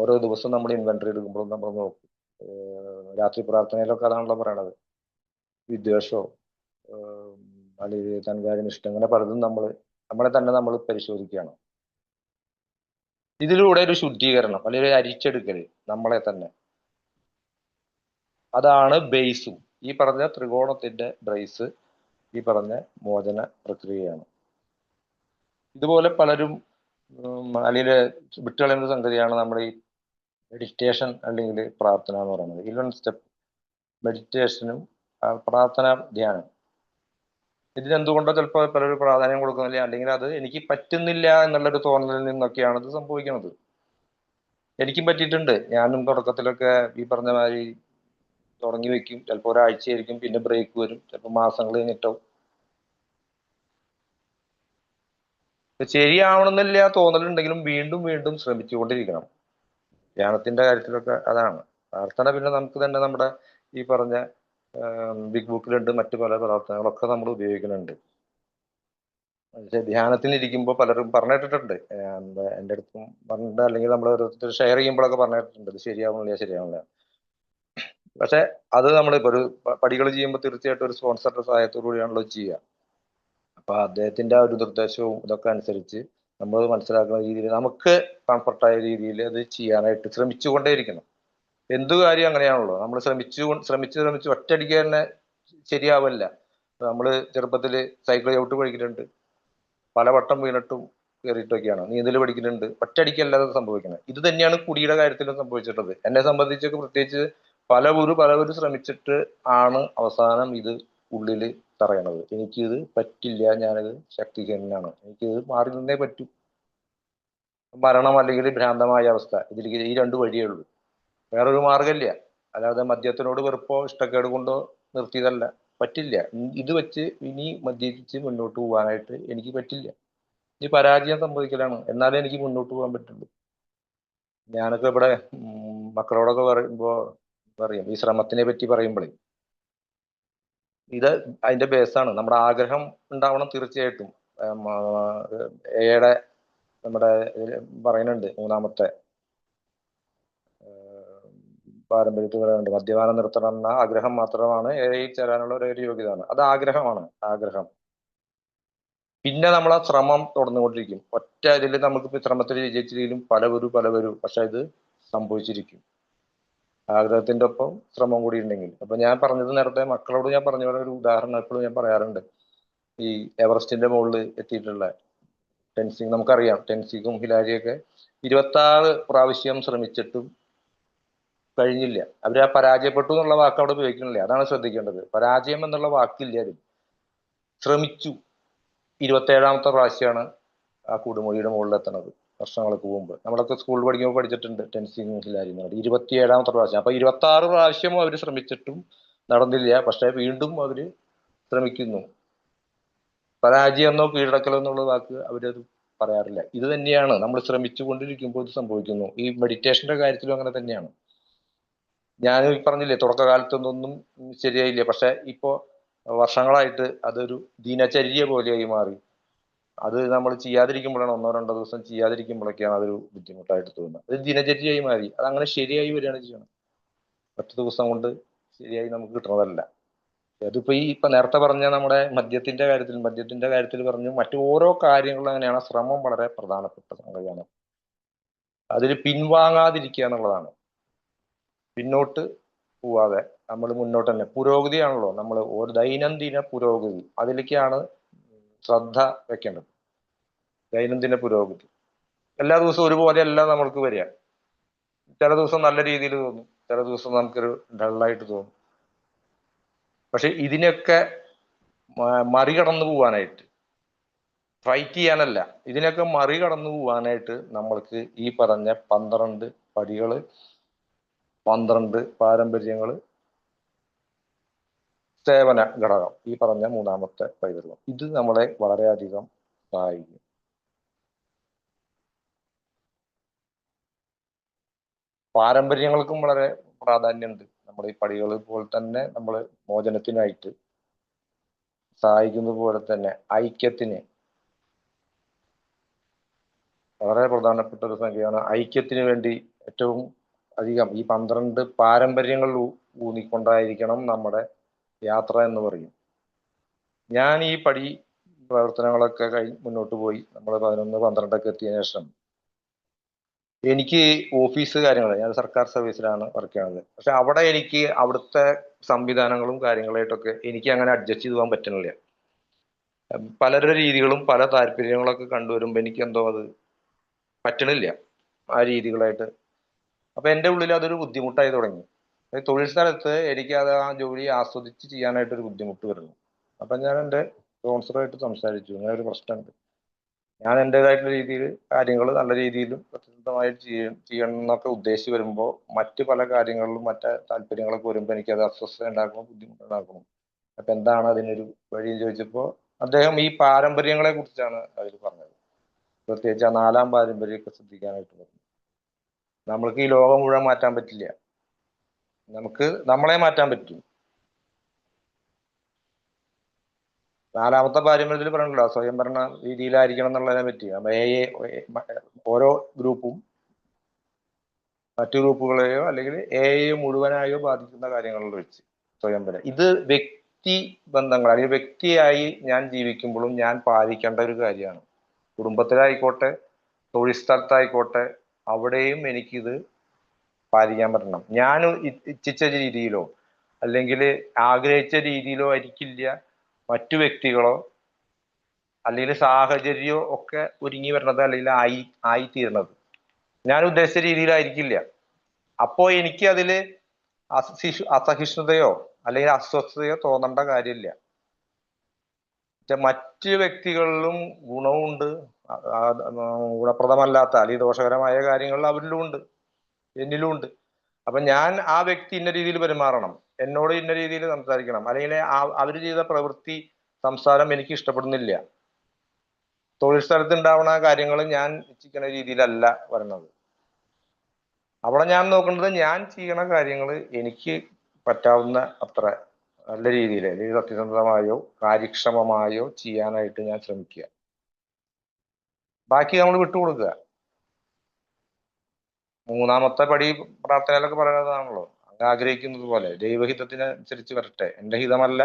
ഓരോ ദിവസം നമ്മൾ ഇൻവെന്ററി എടുക്കുമ്പോഴും നമ്മൾ നോക്കും. രാത്രി പ്രാർത്ഥനയിലൊക്കെ അതാണല്ലോ പറയണത്. വിദ്വേഷമോ അല്ലെങ്കിൽ തൻകാര്യനിഷ്ഠം, അങ്ങനെ പലതും നമ്മളെ തന്നെ നമ്മൾ പരിശോധിക്കുകയാണ്. ഇതിലൂടെ ഒരു ശുദ്ധീകരണം അല്ലെങ്കിൽ അരിച്ചെടുക്കൽ നമ്മളെ തന്നെ, അതാണ് ബേസും. ഈ പറഞ്ഞ ത്രികോണത്തിന്റെ ബേസ് ഈ പറഞ്ഞ മോചന പ്രക്രിയയാണ്. ഇതുപോലെ പലരും അല്ലെങ്കിൽ വിട്ടുകളയുന്ന സംഗതിയാണ് നമ്മൾ ഈ മെഡിറ്റേഷൻ അല്ലെങ്കിൽ പ്രാർത്ഥന എന്ന് പറയുന്നത്. 11 സ്റ്റെപ്പ് മെഡിറ്റേഷനും പ്രാർത്ഥന, ധ്യാനം. ഇതിനെന്തുകൊണ്ടോ ചിലപ്പോൾ പലരും പ്രാധാന്യം കൊടുക്കുന്നില്ല, അല്ലെങ്കിൽ അത് എനിക്ക് പറ്റുന്നില്ല എന്നുള്ളൊരു തോന്നലിൽ നിന്നൊക്കെയാണ് ഇത് സംഭവിക്കുന്നത്. എനിക്കും പറ്റിയിട്ടുണ്ട്. ഞാനും തുടക്കത്തിലൊക്കെ ഈ പറഞ്ഞ മാതിരി തുടങ്ങി വെക്കും, ചിലപ്പോൾ ഒരാഴ്ചയായിരിക്കും, പിന്നെ ബ്രേക്ക് വരും, ചിലപ്പോൾ മാസങ്ങൾ കഴിഞ്ഞിട്ടാവും. ശരിയാവണമെന്നില്ല തോന്നലുണ്ടെങ്കിലും വീണ്ടും വീണ്ടും ശ്രമിച്ചുകൊണ്ടിരിക്കണം. ധ്യാനത്തിന്റെ കാര്യത്തിലൊക്കെ അതാണ്. പ്രാർത്ഥന പിന്നെ നമുക്ക് തന്നെ നമ്മുടെ ഈ പറഞ്ഞ ബിഗ് ബുക്കിലുണ്ട്, മറ്റു പല പ്രാർത്ഥനകളൊക്കെ നമ്മൾ ഉപയോഗിക്കുന്നുണ്ട്. പക്ഷെ ധ്യാനത്തിനിരിക്കുമ്പോൾ പലരും പറഞ്ഞിട്ടിട്ടുണ്ട്, എൻ്റെ അടുത്തും പറഞ്ഞിട്ടുണ്ട്, അല്ലെങ്കിൽ നമ്മൾ ഓരോരുത്തർ ഷെയർ ചെയ്യുമ്പോഴൊക്കെ പറഞ്ഞിട്ടുണ്ട് ഇത് ശരിയാവുന്നില്ല. പക്ഷെ അത് നമ്മളിപ്പോ ഒരു പടികൾ ചെയ്യുമ്പോൾ തീർച്ചയായിട്ടും ഒരു സ്പോൺസറുടെ സഹായത്തോടു കൂടിയാണല്ലോ ചെയ്യുക. അപ്പൊ അദ്ദേഹത്തിന്റെ ആ ഒരു നിർദ്ദേശവും ഇതൊക്കെ അനുസരിച്ച് നമ്മൾ മനസ്സിലാക്കുന്ന രീതിയിൽ നമുക്ക് കംഫർട്ടായ രീതിയിൽ അത് ചെയ്യാനായിട്ട് ശ്രമിച്ചുകൊണ്ടേയിരിക്കണം. എന്തു കാര്യം അങ്ങനെയാണല്ലോ, നമ്മൾ ശ്രമിച്ച് ഒറ്റയടിക്ക് തന്നെ ശരിയാവില്ല. നമ്മൾ ചെറുപ്പത്തിൽ സൈക്കിൾ ചവിട്ട് പഠിക്കുന്നുണ്ട്, പലവട്ടം വീണിട്ടും കയറിയിട്ടൊക്കെയാണ്. നീന്തൽ പഠിക്കുന്നുണ്ട്, ഒറ്റയടിക്കല്ലാതെ സംഭവിക്കുന്നത്. ഇത് തന്നെയാണ് കുടിയുടെ കാര്യത്തിലും സംഭവിച്ചിട്ടുള്ളത്. എന്നെ സംബന്ധിച്ചൊക്കെ പ്രത്യേകിച്ച് പലവരും ശ്രമിച്ചിട്ട് ആണ് അവസാനം ഇത് ഉള്ളിൽ പറയണത്, എനിക്കിത് പറ്റില്ല, ഞാനിത് ശക്തിഹീനനാണ്, എനിക്കിത് മാറി നിന്നേ പറ്റൂ. മരണം അല്ലെങ്കിൽ ഭ്രാന്തമായ അവസ്ഥ, ഇതിലേക്ക് ഈ 2 വഴിയേ ഉള്ളൂ, വേറൊരു മാർഗമില്ല. അല്ലാതെ മദ്യത്തിനോട് വെറുപ്പോ ഇഷ്ടക്കേട് കൊണ്ടോ നിർത്തിയതല്ല, പറ്റില്ല. ഇത് വെച്ച് ഇനി മദ്യപിച്ച് മുന്നോട്ട് പോകാനായിട്ട് എനിക്ക് പറ്റില്ല. ഈ പരാജയം സംഭവിക്കലാണ്, എന്നാലേ എനിക്ക് മുന്നോട്ട് പോകാൻ പറ്റുള്ളൂ. ഞാനൊക്കെ ഇവിടെ മക്കളോടൊക്കെ പറയുമ്പോ പറയും ഈ ശ്രമത്തിനെ പറ്റി പറയുമ്പോഴേ ഇത് അതിന്റെ ബേസാണ്. നമ്മുടെ ആഗ്രഹം ഉണ്ടാവണം തീർച്ചയായിട്ടും. എയുടെ നമ്മുടെ പറയുന്നുണ്ട് മൂന്നാമത്തെ പാരമ്പര്യത്തിൽ പറയുന്നുണ്ട്, മദ്യപാനം നിർത്തണം എന്ന ആഗ്രഹം മാത്രമാണ് എയിൽ ചേരാനുള്ള ഒരു യോഗ്യതയാണ്. അത് ആഗ്രഹമാണ്, ആഗ്രഹം. പിന്നെ നമ്മൾ ആ ശ്രമം തുടർന്നുകൊണ്ടിരിക്കും. ഒറ്റ ഇതിൽ നമുക്ക് ശ്രമത്തിൽ വിജയിച്ചില്ലെങ്കിലും പലവരും പക്ഷെ ഇത് സംഭവിച്ചിരിക്കും ആഗ്രഹത്തിന്റെ ഒപ്പം ശ്രമം കൂടി ഉണ്ടെങ്കിൽ. അപ്പൊ ഞാൻ പറഞ്ഞത് നേരത്തെ മക്കളോട് ഞാൻ പറഞ്ഞ പോലെ ഒരു ഉദാഹരണം എപ്പോഴും ഞാൻ പറയാറുണ്ട്. ഈ എവറസ്റ്റിന്റെ മുകളിൽ എത്തിയിട്ടുള്ള ടെൻസിങ്, നമുക്കറിയാം ടെൻസിങ്ങും ഹിലാരിയൊക്കെ 26 പ്രാവശ്യം ശ്രമിച്ചിട്ടും കഴിഞ്ഞില്ല. അവര് ആ പരാജയപ്പെട്ടു എന്നുള്ള വാക്ക് അവിടെ ഉപയോഗിക്കുന്നില്ല. അതാണ് ശ്രദ്ധിക്കേണ്ടത്. പരാജയം എന്നുള്ള വാക്കില്ല അതിൽ. ശ്രമിച്ചു. 27ാമത്തെ പ്രാവശ്യമാണ് ആ കൊടുമുടിയുടെ മുകളിൽ എത്തണത് വർഷങ്ങൾക്ക് മുമ്പ്. നമ്മളൊക്കെ സ്കൂളിൽ പഠിക്കുമ്പോൾ പഠിച്ചിട്ടുണ്ട് ടെൻസിങ് ഹിലാരി എന്ന് പറഞ്ഞത്. 27ാമത്തെ പ്രാവശ്യം. അപ്പൊ 26 പ്രാവശ്യം അവർ ശ്രമിച്ചിട്ടും നടന്നില്ല. പക്ഷെ വീണ്ടും അവര് ശ്രമിക്കുന്നു. പരാജയം എന്നോ കീഴടക്കലോ എന്നുള്ള വാക്ക് അവരത് പറയാറില്ല. ഇത് തന്നെയാണ് നമ്മൾ ശ്രമിച്ചു കൊണ്ടിരിക്കുമ്പോൾ ഇത് സംഭവിക്കുന്നു. ഈ മെഡിറ്റേഷന്റെ കാര്യത്തിലും അങ്ങനെ തന്നെയാണ്. ഞാൻ പറഞ്ഞില്ലേ തുടക്കകാലത്തൊന്നും ശരിയായില്ല, പക്ഷെ ഇപ്പോ വർഷങ്ങളായിട്ട് അതൊരു ദിനചര്യ പോലെയായി മാറി. അത് നമ്മൾ ചെയ്യാതിരിക്കുമ്പോഴാണ്, 1-2 ദിവസം ചെയ്യാതിരിക്കുമ്പോഴൊക്കെയാണ് അതൊരു ബുദ്ധിമുട്ടായിട്ട് തോന്നുന്നത്. അത് ദിനചര്യയായി മാറി. അത് അങ്ങനെ ശരിയായി വരികയാണ് ചെയ്യണം. 10 ദിവസം കൊണ്ട് ശരിയായി നമുക്ക് കിട്ടുന്നതല്ല. അതിപ്പോ ഇപ്പൊ നേരത്തെ പറഞ്ഞ നമ്മുടെ മദ്യത്തിന്റെ കാര്യത്തിൽ പറഞ്ഞു, മറ്റു ഓരോ കാര്യങ്ങളും അങ്ങനെയാണ്. ശ്രമം വളരെ പ്രധാനപ്പെട്ട സംഗതിയാണ്. അതിൽ പിൻവാങ്ങാതിരിക്കുക എന്നുള്ളതാണ്. പിന്നോട്ട് പോവാതെ നമ്മൾ മുന്നോട്ട് തന്നെ. പുരോഗതിയാണല്ലോ നമ്മൾ ഒരു ദൈനംദിന പുരോഗതി, അതിലേക്കാണ് ശ്രദ്ധ വെക്കേണ്ടത്. ദൈനംദിന പുരോഗതി എല്ലാ ദിവസവും ഒരുപോലെയല്ല നമ്മൾക്ക് വരിക. ചില ദിവസം നല്ല രീതിയിൽ തോന്നും, ചില ദിവസം നമുക്കൊരു ഡള്ളായിട്ട് തോന്നും. പക്ഷെ ഇതിനൊക്കെ മറികടന്നു പോവാനായിട്ട്, ഫൈറ്റ് ചെയ്യാനല്ല, ഇതിനൊക്കെ മറികടന്നു പോവാനായിട്ട് നമ്മൾക്ക് ഈ പറഞ്ഞ 12 പടികള്, 12 പാരമ്പര്യങ്ങള്, സേവന ഘടകം, ഈ പറഞ്ഞ മൂന്നാമത്തെ പൈതൃകം, ഇത് നമ്മളെ വളരെയധികം സഹായിക്കും. പാരമ്പര്യങ്ങൾക്കും വളരെ പ്രാധാന്യമുണ്ട്. നമ്മുടെ ഈ പടികൾ പോലെ തന്നെ നമ്മൾ മോചനത്തിനായിട്ട് സഹായിക്കുന്നത് പോലെ തന്നെ ഐക്യത്തിന് വളരെ പ്രധാനപ്പെട്ട ഒരു സംഖ്യയാണ്. ഐക്യത്തിന് വേണ്ടി ഏറ്റവും അധികം ഈ 12 പാരമ്പര്യങ്ങൾ ഊന്നിക്കൊണ്ടായിരിക്കണം നമ്മുടെ യാത്ര എന്ന് പറയും. ഞാൻ ഈ പടി പ്രവർത്തനങ്ങളൊക്കെ മുന്നോട്ട് പോയി നമ്മൾ 11-12 എത്തിയ ശേഷം എനിക്ക് ഓഫീസ് കാര്യങ്ങൾ, ഞാൻ സർക്കാർ സർവീസിലാണ് വർക്ക് ചെയ്യുന്നത്. പക്ഷെ അവിടെ എനിക്ക് അവിടുത്തെ സംവിധാനങ്ങളും കാര്യങ്ങളായിട്ടൊക്കെ എനിക്ക് അങ്ങനെ അഡ്ജസ്റ്റ് ചെയ്ത് പോകാൻ പറ്റുന്നില്ല. പലരുടെ രീതികളും പല താല്പര്യങ്ങളൊക്കെ കണ്ടുവരുമ്പോൾ എനിക്ക് എന്തോ അത് പറ്റണില്ല ആ രീതികളായിട്ട്. അപ്പൊ എൻ്റെ ഉള്ളിൽ അതൊരു ബുദ്ധിമുട്ടായി തുടങ്ങി. തൊഴിൽ സ്ഥലത്ത് എനിക്ക് അത് ആ ജോലി ആസ്വദിച്ച് ചെയ്യാനായിട്ടൊരു ബുദ്ധിമുട്ട് വരുന്നു. അപ്പൊ ഞാൻ എൻ്റെ സ്പോൺസറായിട്ട് സംസാരിച്ചു, ഇങ്ങനെ ഒരു പ്രശ്നമുണ്ട്. ഞാൻ എൻ്റെതായിട്ടുള്ള രീതിയിൽ കാര്യങ്ങൾ നല്ല രീതിയിലും സത്യസന്ധമായിട്ട് ചെയ്യണം എന്നൊക്കെ ഉദ്ദേശിച്ച് വരുമ്പോൾ മറ്റു പല കാര്യങ്ങളിലും മറ്റു താല്പര്യങ്ങളൊക്കെ വരുമ്പോൾ എനിക്ക് അത് അസ്വസ്ഥത ഉണ്ടാക്കണം, ബുദ്ധിമുട്ടുണ്ടാക്കണം. അപ്പൊ എന്താണ് അതിനൊരു വഴി എന്ന് ചോദിച്ചപ്പോൾ അദ്ദേഹം ഈ പാരമ്പര്യങ്ങളെ കുറിച്ചാണ് അതിൽ പറഞ്ഞത്. പ്രത്യേകിച്ച് ആ 4-ാം പാരമ്പര്യമൊക്കെ ശ്രദ്ധിക്കാനായിട്ട് പറഞ്ഞു. നമ്മൾക്ക് ഈ ലോകം മുഴുവൻ മാറ്റാൻ പറ്റില്ല, നമുക്ക് നമ്മളെ മാറ്റാൻ പറ്റും. 4-ാമത്തെ പാരമ്പര്യത്തിൽ പറഞ്ഞല്ലോ സ്വയംഭരണ രീതിയിലായിരിക്കണം എന്നുള്ളതിനെ പറ്റി. അപ്പൊ ഓരോ ഗ്രൂപ്പും മറ്റു ഗ്രൂപ്പുകളെയോ അല്ലെങ്കിൽ എയെയോ മുഴുവനായോ ബാധിക്കുന്ന കാര്യങ്ങളിൽ വെച്ച് സ്വയംഭരണം, ഇത് വ്യക്തി ബന്ധങ്ങൾ അല്ലെങ്കിൽ വ്യക്തിയായി ഞാൻ ജീവിക്കുമ്പോഴും ഞാൻ പാലിക്കേണ്ട ഒരു കാര്യമാണ്. കുടുംബത്തിലായിക്കോട്ടെ, തൊഴിൽ സ്ഥലത്തായിക്കോട്ടെ, അവിടെയും എനിക്കിത് പാലിക്കാൻ പറ്റണം. ഞാൻ ഇച്ഛിച്ച രീതിയിലോ അല്ലെങ്കിൽ ആഗ്രഹിച്ച രീതിയിലോ ആയിരിക്കില്ല മറ്റു വ്യക്തികളോ അല്ലെങ്കിൽ സാഹചര്യമോ ഒക്കെ ഒരുങ്ങി വരുന്നത് അല്ലെങ്കിൽ ആയിത്തീരുന്നത്. ഞാൻ ഉദ്ദേശിച്ച രീതിയിലായിരിക്കില്ല. അപ്പോ എനിക്ക് അതില് അസഹിഷ്ണുതയോ അല്ലെങ്കിൽ അസ്വസ്ഥതയോ തോന്നേണ്ട കാര്യമില്ല. മറ്റ് വ്യക്തികളിലും ഗുണവുമുണ്ട്, ഗുണപ്രദമല്ലാത്ത അല്ലെങ്കിൽ ദോഷകരമായ കാര്യങ്ങൾ അവരിലും ഉണ്ട്, എന്നിലും ഉണ്ട്. അപ്പൊ ഞാൻ ആ വ്യക്തി ഇന്ന രീതിയിൽ പെരുമാറണം, എന്നോട് ഇന്ന രീതിയിൽ സംസാരിക്കണം, അല്ലെങ്കിൽ അവര് ചെയ്ത പ്രവൃത്തി സംസാരം എനിക്ക് ഇഷ്ടപ്പെടുന്നില്ല. തൊഴിൽ സ്ഥലത്ത് ഉണ്ടാവുന്ന കാര്യങ്ങൾ ഞാൻ ഇച്ഛിക്കുന്ന രീതിയിലല്ല വരുന്നത്. അവിടെ ഞാൻ നോക്കേണ്ടത് ഞാൻ ചെയ്യണ കാര്യങ്ങൾ എനിക്ക് പറ്റാവുന്ന അത്ര നല്ല രീതിയിൽ അല്ലെങ്കിൽ സത്യസന്ധമായോ കാര്യക്ഷമമായോ ചെയ്യാനായിട്ട് ഞാൻ ശ്രമിക്കുക. ബാക്കി നമ്മൾ വിട്ടുകൊടുക്കുക. മൂന്നാമത്തെ പടി പ്രാർത്ഥനയിലൊക്കെ പറയുന്നതാണല്ലോ, അങ്ങ് ആഗ്രഹിക്കുന്നത് പോലെ ദൈവഹിതത്തിനനുസരിച്ച് വരട്ടെ, എന്റെ ഹിതമല്ല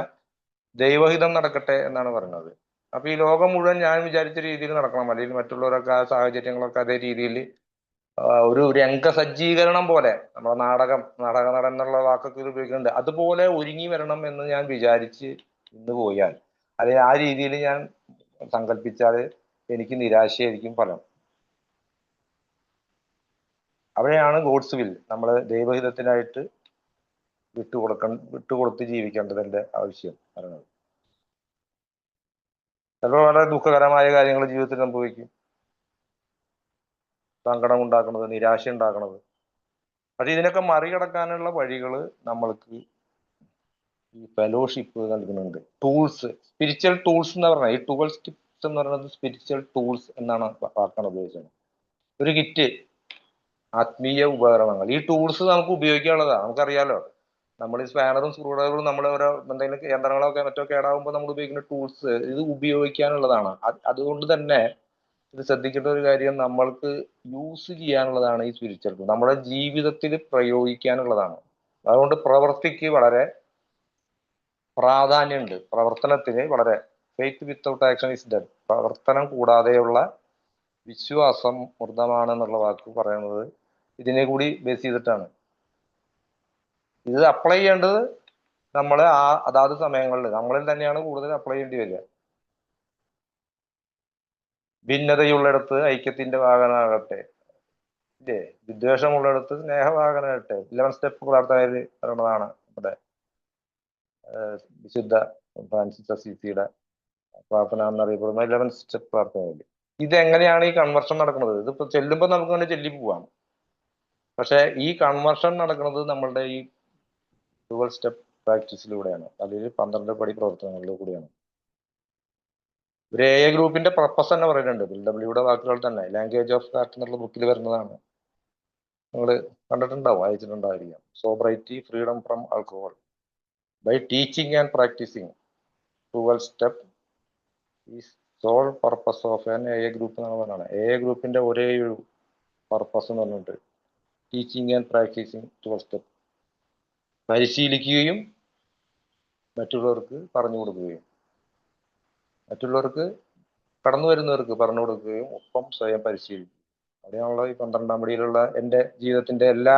ദൈവഹിതം നടക്കട്ടെ എന്നാണ് പറയുന്നത്. അപ്പൊ ഈ ലോകം മുഴുവൻ ഞാൻ വിചാരിച്ച രീതിയിൽ നടക്കണം, അല്ലെങ്കിൽ മറ്റുള്ളവരൊക്കെ ആ സാഹചര്യങ്ങളൊക്കെ അതേ രീതിയിൽ ഒരു രംഗസജ്ജീകരണം പോലെ, നമ്മുടെ നാടക നടൻ എന്നുള്ള വാക്കൊക്കെ ഇത് ഉപയോഗിക്കുന്നുണ്ട്, അതുപോലെ ഒരുങ്ങി വരണം എന്ന് ഞാൻ വിചാരിച്ച് ഇന്ന് പോയാൽ, അല്ലെങ്കിൽ ആ രീതിയിൽ ഞാൻ സങ്കല്പിച്ചാൽ എനിക്ക് നിരാശയായിരിക്കും ഫലം. അവിടെയാണ് ഗോഡ്സ് വിൽ, നമ്മൾ ദൈവഹിതത്തിനായിട്ട് വിട്ടുകൊടുത്ത് ജീവിക്കേണ്ടതിന്റെ ആവശ്യം പറയുന്നത്. ചിലപ്പോൾ വളരെ ദുഃഖകരമായ കാര്യങ്ങൾ ജീവിതത്തിൽ സംഭവിക്കും, സങ്കടം ഉണ്ടാക്കുന്നത്, നിരാശ ഉണ്ടാക്കുന്നത്. പക്ഷെ ഇതിനൊക്കെ മറികടക്കാനുള്ള വഴികൾ നമ്മൾക്ക് ഈ ഫെലോഷിപ്പ് നൽകുന്നുണ്ട്. ടൂൾസ്, സ്പിരിച്വൽ ടൂൾസ് എന്ന് പറഞ്ഞാൽ, ഈ ടൂൾസ് ടിപ്സ് എന്ന് പറയുന്നത് സ്പിരിച്വൽ ടൂൾസ് എന്നാണ് വാക്കാണ് ഉപയോഗിച്ചത്. ഒരു കിറ്റ്, ആത്മീയ ഉപകരണങ്ങൾ. ഈ ടൂൾസ് നമുക്ക് ഉപയോഗിക്കാനുള്ളതാണ്. നമുക്കറിയാലോ, നമ്മൾ ഈ സ്പാനറും സ്ക്രൂ ഡ്രൈവറും നമ്മൾ ഓരോ എന്തെങ്കിലും യന്ത്രങ്ങളൊക്കെ മറ്റോ കേടാകുമ്പോൾ നമ്മൾ ഉപയോഗിക്കുന്ന ടൂൾസ് ഇത് ഉപയോഗിക്കാനുള്ളതാണ്. അതുകൊണ്ട് തന്നെ ഇത് ശ്രദ്ധിക്കേണ്ട ഒരു കാര്യം, നമ്മൾക്ക് യൂസ് ചെയ്യാനുള്ളതാണ് ഈ സ്പിരിച്വൽ ടൂൾ, നമ്മുടെ ജീവിതത്തിൽ പ്രയോഗിക്കാനുള്ളതാണ്. അതുകൊണ്ട് പ്രവൃത്തിക്ക് വളരെ പ്രാധാന്യമുണ്ട്. പ്രവർത്തനത്തിന് വളരെ, faith without action is dead, പ്രവർത്തനം കൂടാതെയുള്ള വിശ്വാസം മൃതമാണ് എന്നുള്ള വാക്ക് പറയുന്നത് ഇതിനെ കൂടി ബേസ് ചെയ്തിട്ടാണ്. ഇത് അപ്ലൈ ചെയ്യേണ്ടത് നമ്മൾ അതാത് സമയങ്ങളിൽ നമ്മളിൽ തന്നെയാണ് കൂടുതൽ അപ്ലൈ ചെയ്യേണ്ടി വരിക. ഭിന്നതയുള്ളിടത്ത് ഐക്യത്തിന്റെ വാഹനമാകട്ടെ, ഇല്ലേ? വിദ്വേഷമുള്ളിടത്ത് സ്നേഹവാഹനാകട്ടെ. 11 സ്റ്റെപ്പ് പ്രാർത്ഥനയിൽ പറയുന്നതാണ് നമ്മുടെ വിശുദ്ധ ഫ്രാൻസിസ് അസീസിയുടെ പ്രാർത്ഥന എന്നറിയപ്പെടുന്ന 11 സ്റ്റെപ്പ് പ്രാർത്ഥനയിൽ. ഇതെങ്ങനെയാണ് ഈ കൺവർഷൻ നടക്കുന്നത്? ഇതിപ്പോ ചെല്ലുമ്പോൾ നമുക്ക് തന്നെ ചെല്ലി പോവാം. പക്ഷെ ഈ കൺവർഷൻ നടക്കുന്നത് നമ്മളുടെ ഈ 12 സ്റ്റെപ്പ് പ്രാക്ടീസിലൂടെയാണ്, അല്ലെങ്കിൽ 12 പടി പ്രവർത്തനങ്ങളിലൂടെയാണ്. ഒരു എ ഗ്രൂപ്പിന്റെ പർപ്പസ് തന്നെ പറയുന്നുണ്ട്, ഡബ്ല്യൂയുടെ വാക്കുകൾ തന്നെ, ലാംഗ്വേജ് ഓഫ് ഹാർട്ട് എന്നുള്ള ബുക്കിൽ വരുന്നതാണ്. നിങ്ങൾ കണ്ടിട്ടുണ്ടാവും, അയച്ചിട്ടുണ്ടായിരിക്കാം. Sobriety, freedom from alcohol by teaching and practising 12 step is sole purpose of an A group എന്നാണ് പറഞ്ഞത്. എ ഗ്രൂപ്പിന്റെ ഒരേ ഒരു പർപ്പസ് എന്ന് പറഞ്ഞിട്ട് ടീച്ചിങ് ആൻഡ് പ്രാക്ടീസിങ് 12 സ്റ്റെപ്പ്, പരിശീലിക്കുകയും മറ്റുള്ളവർക്ക് പറഞ്ഞു കൊടുക്കുകയും, മറ്റുള്ളവർക്ക് കടന്നു വരുന്നവർക്ക് പറഞ്ഞു കൊടുക്കുകയും ഒപ്പം സ്വയം പരിശീലിക്കും. അവിടെയാണല്ലോ ഈ 12-ാം പടിയിലുള്ള എൻ്റെ ജീവിതത്തിന്റെ എല്ലാ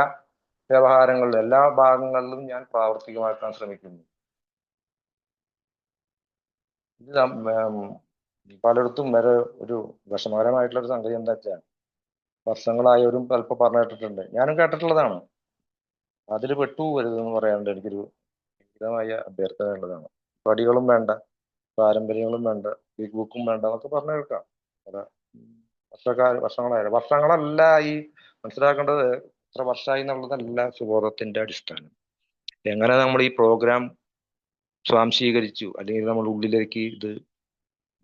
വ്യവഹാരങ്ങളിലും എല്ലാ ഭാഗങ്ങളിലും ഞാൻ പ്രാവർത്തികമാക്കാൻ ശ്രമിക്കുന്നു. ഇത് പലയിടത്തും വരെ ഒരു വിഷമകരമായിട്ടുള്ള ഒരു സംഗതി എന്താ വെച്ചാൽ, വർഷങ്ങളായവരും പലപ്പോൾ പറഞ്ഞു കേട്ടിട്ടുണ്ട്, ഞാനും കേട്ടിട്ടുള്ളതാണ്. അതിൽ പെട്ടുപോകരുതെന്ന് പറയാണ്ട് എനിക്കൊരു വിഹിതമായ അഭ്യർത്ഥന ഉള്ളതാണ്. പടികളും വേണ്ട, പാരമ്പര്യങ്ങളും വേണ്ട, ബിഗ് ബുക്കും വേണ്ട എന്നൊക്കെ പറഞ്ഞു കേൾക്കാം. അതാ വർഷങ്ങളല്ല ഈ മനസ്സിലാക്കേണ്ടത്, എത്ര വർഷമായി എന്നുള്ളതല്ല സുബോധത്തിന്റെ അടിസ്ഥാനം. എങ്ങനെ നമ്മൾ ഈ പ്രോഗ്രാം സ്വാംശീകരിച്ചു, അല്ലെങ്കിൽ നമ്മുടെ ഉള്ളിലേക്ക് ഇത്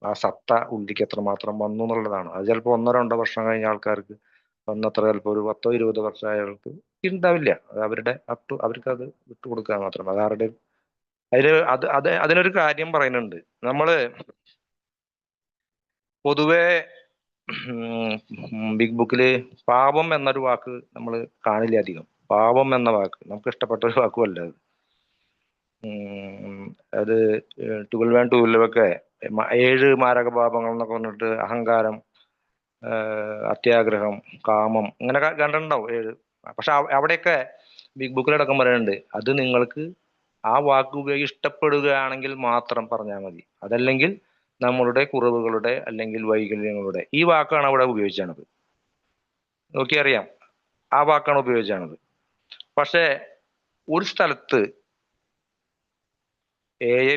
ആ സത്ത ഉള്ളിലേക്ക് എത്രമാത്രം വന്നു എന്നുള്ളതാണ്. അത് ചിലപ്പോൾ 1-2 വർഷം കഴിഞ്ഞ ആൾക്കാർക്ക് വന്നത്ര, ചിലപ്പോൾ ഒരു 10-20 വർഷമായ ആൾക്ക് ഉണ്ടാവില്ല. അത് അവരുടെ അവർക്ക് അത് വിട്ടുകൊടുക്കുക മാത്രം. അത് ആരുടെ അതിനൊരു കാര്യം പറയുന്നുണ്ട്. നമ്മള് പൊതുവെ ബിഗ് ബുക്കില് പാപം എന്നൊരു വാക്ക് നമ്മൾ കാണില്ല അധികം. പാപം എന്ന വാക്ക് നമുക്ക് ഇഷ്ടപ്പെട്ട ഒരു വാക്കുമല്ല അത്. അത് 12 and 12 ഒക്കെ 7 മാരക പാപങ്ങൾ എന്നൊക്കെ പറഞ്ഞിട്ട്, അഹങ്കാരം, അത്യാഗ്രഹം, കാമം, ഇങ്ങനെ കണ്ടിട്ടുണ്ടാവും 7. പക്ഷെ അവിടെയൊക്കെ ബിഗ് ബുക്കിലടക്കം പറയുന്നുണ്ട്, അത് നിങ്ങൾക്ക് ആ വാക്ക് ഉപയോഗി ഇഷ്ടപ്പെടുകയാണെങ്കിൽ മാത്രം പറഞ്ഞാൽ മതി, അതല്ലെങ്കിൽ നമ്മളുടെ കുറവുകളുടെ അല്ലെങ്കിൽ വൈകല്യങ്ങളുടെ, ഈ വാക്കാണ് അവിടെ ഉപയോഗിച്ചാണത്. നോക്കിയറിയാം, ആ വാക്കാണ് ഉപയോഗിച്ചാണത്. പക്ഷെ ഒരു സ്ഥലത്ത്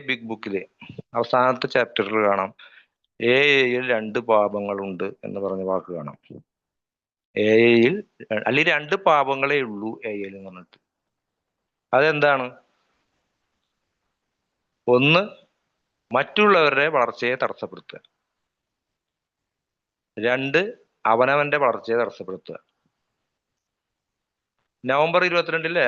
ബിഗ് ബുക്കില് അവസാനത്തെ ചാപ്റ്ററിൽ കാണാം, യിൽ 2 പാപങ്ങളുണ്ട് എന്ന് പറഞ്ഞ വാക്ക് കാണാം. യിൽ അല്ലെങ്കിൽ 2 പാപങ്ങളേ ഉള്ളൂ എന്ന് പറഞ്ഞിട്ട്. അതെന്താണ്? ഒന്ന്, മറ്റുള്ളവരുടെ വളർച്ചയെ തടസ്സപ്പെടുത്തുക. 2, അവനവന്റെ വളർച്ചയെ തടസ്സപ്പെടുത്തുക. നവംബർ 22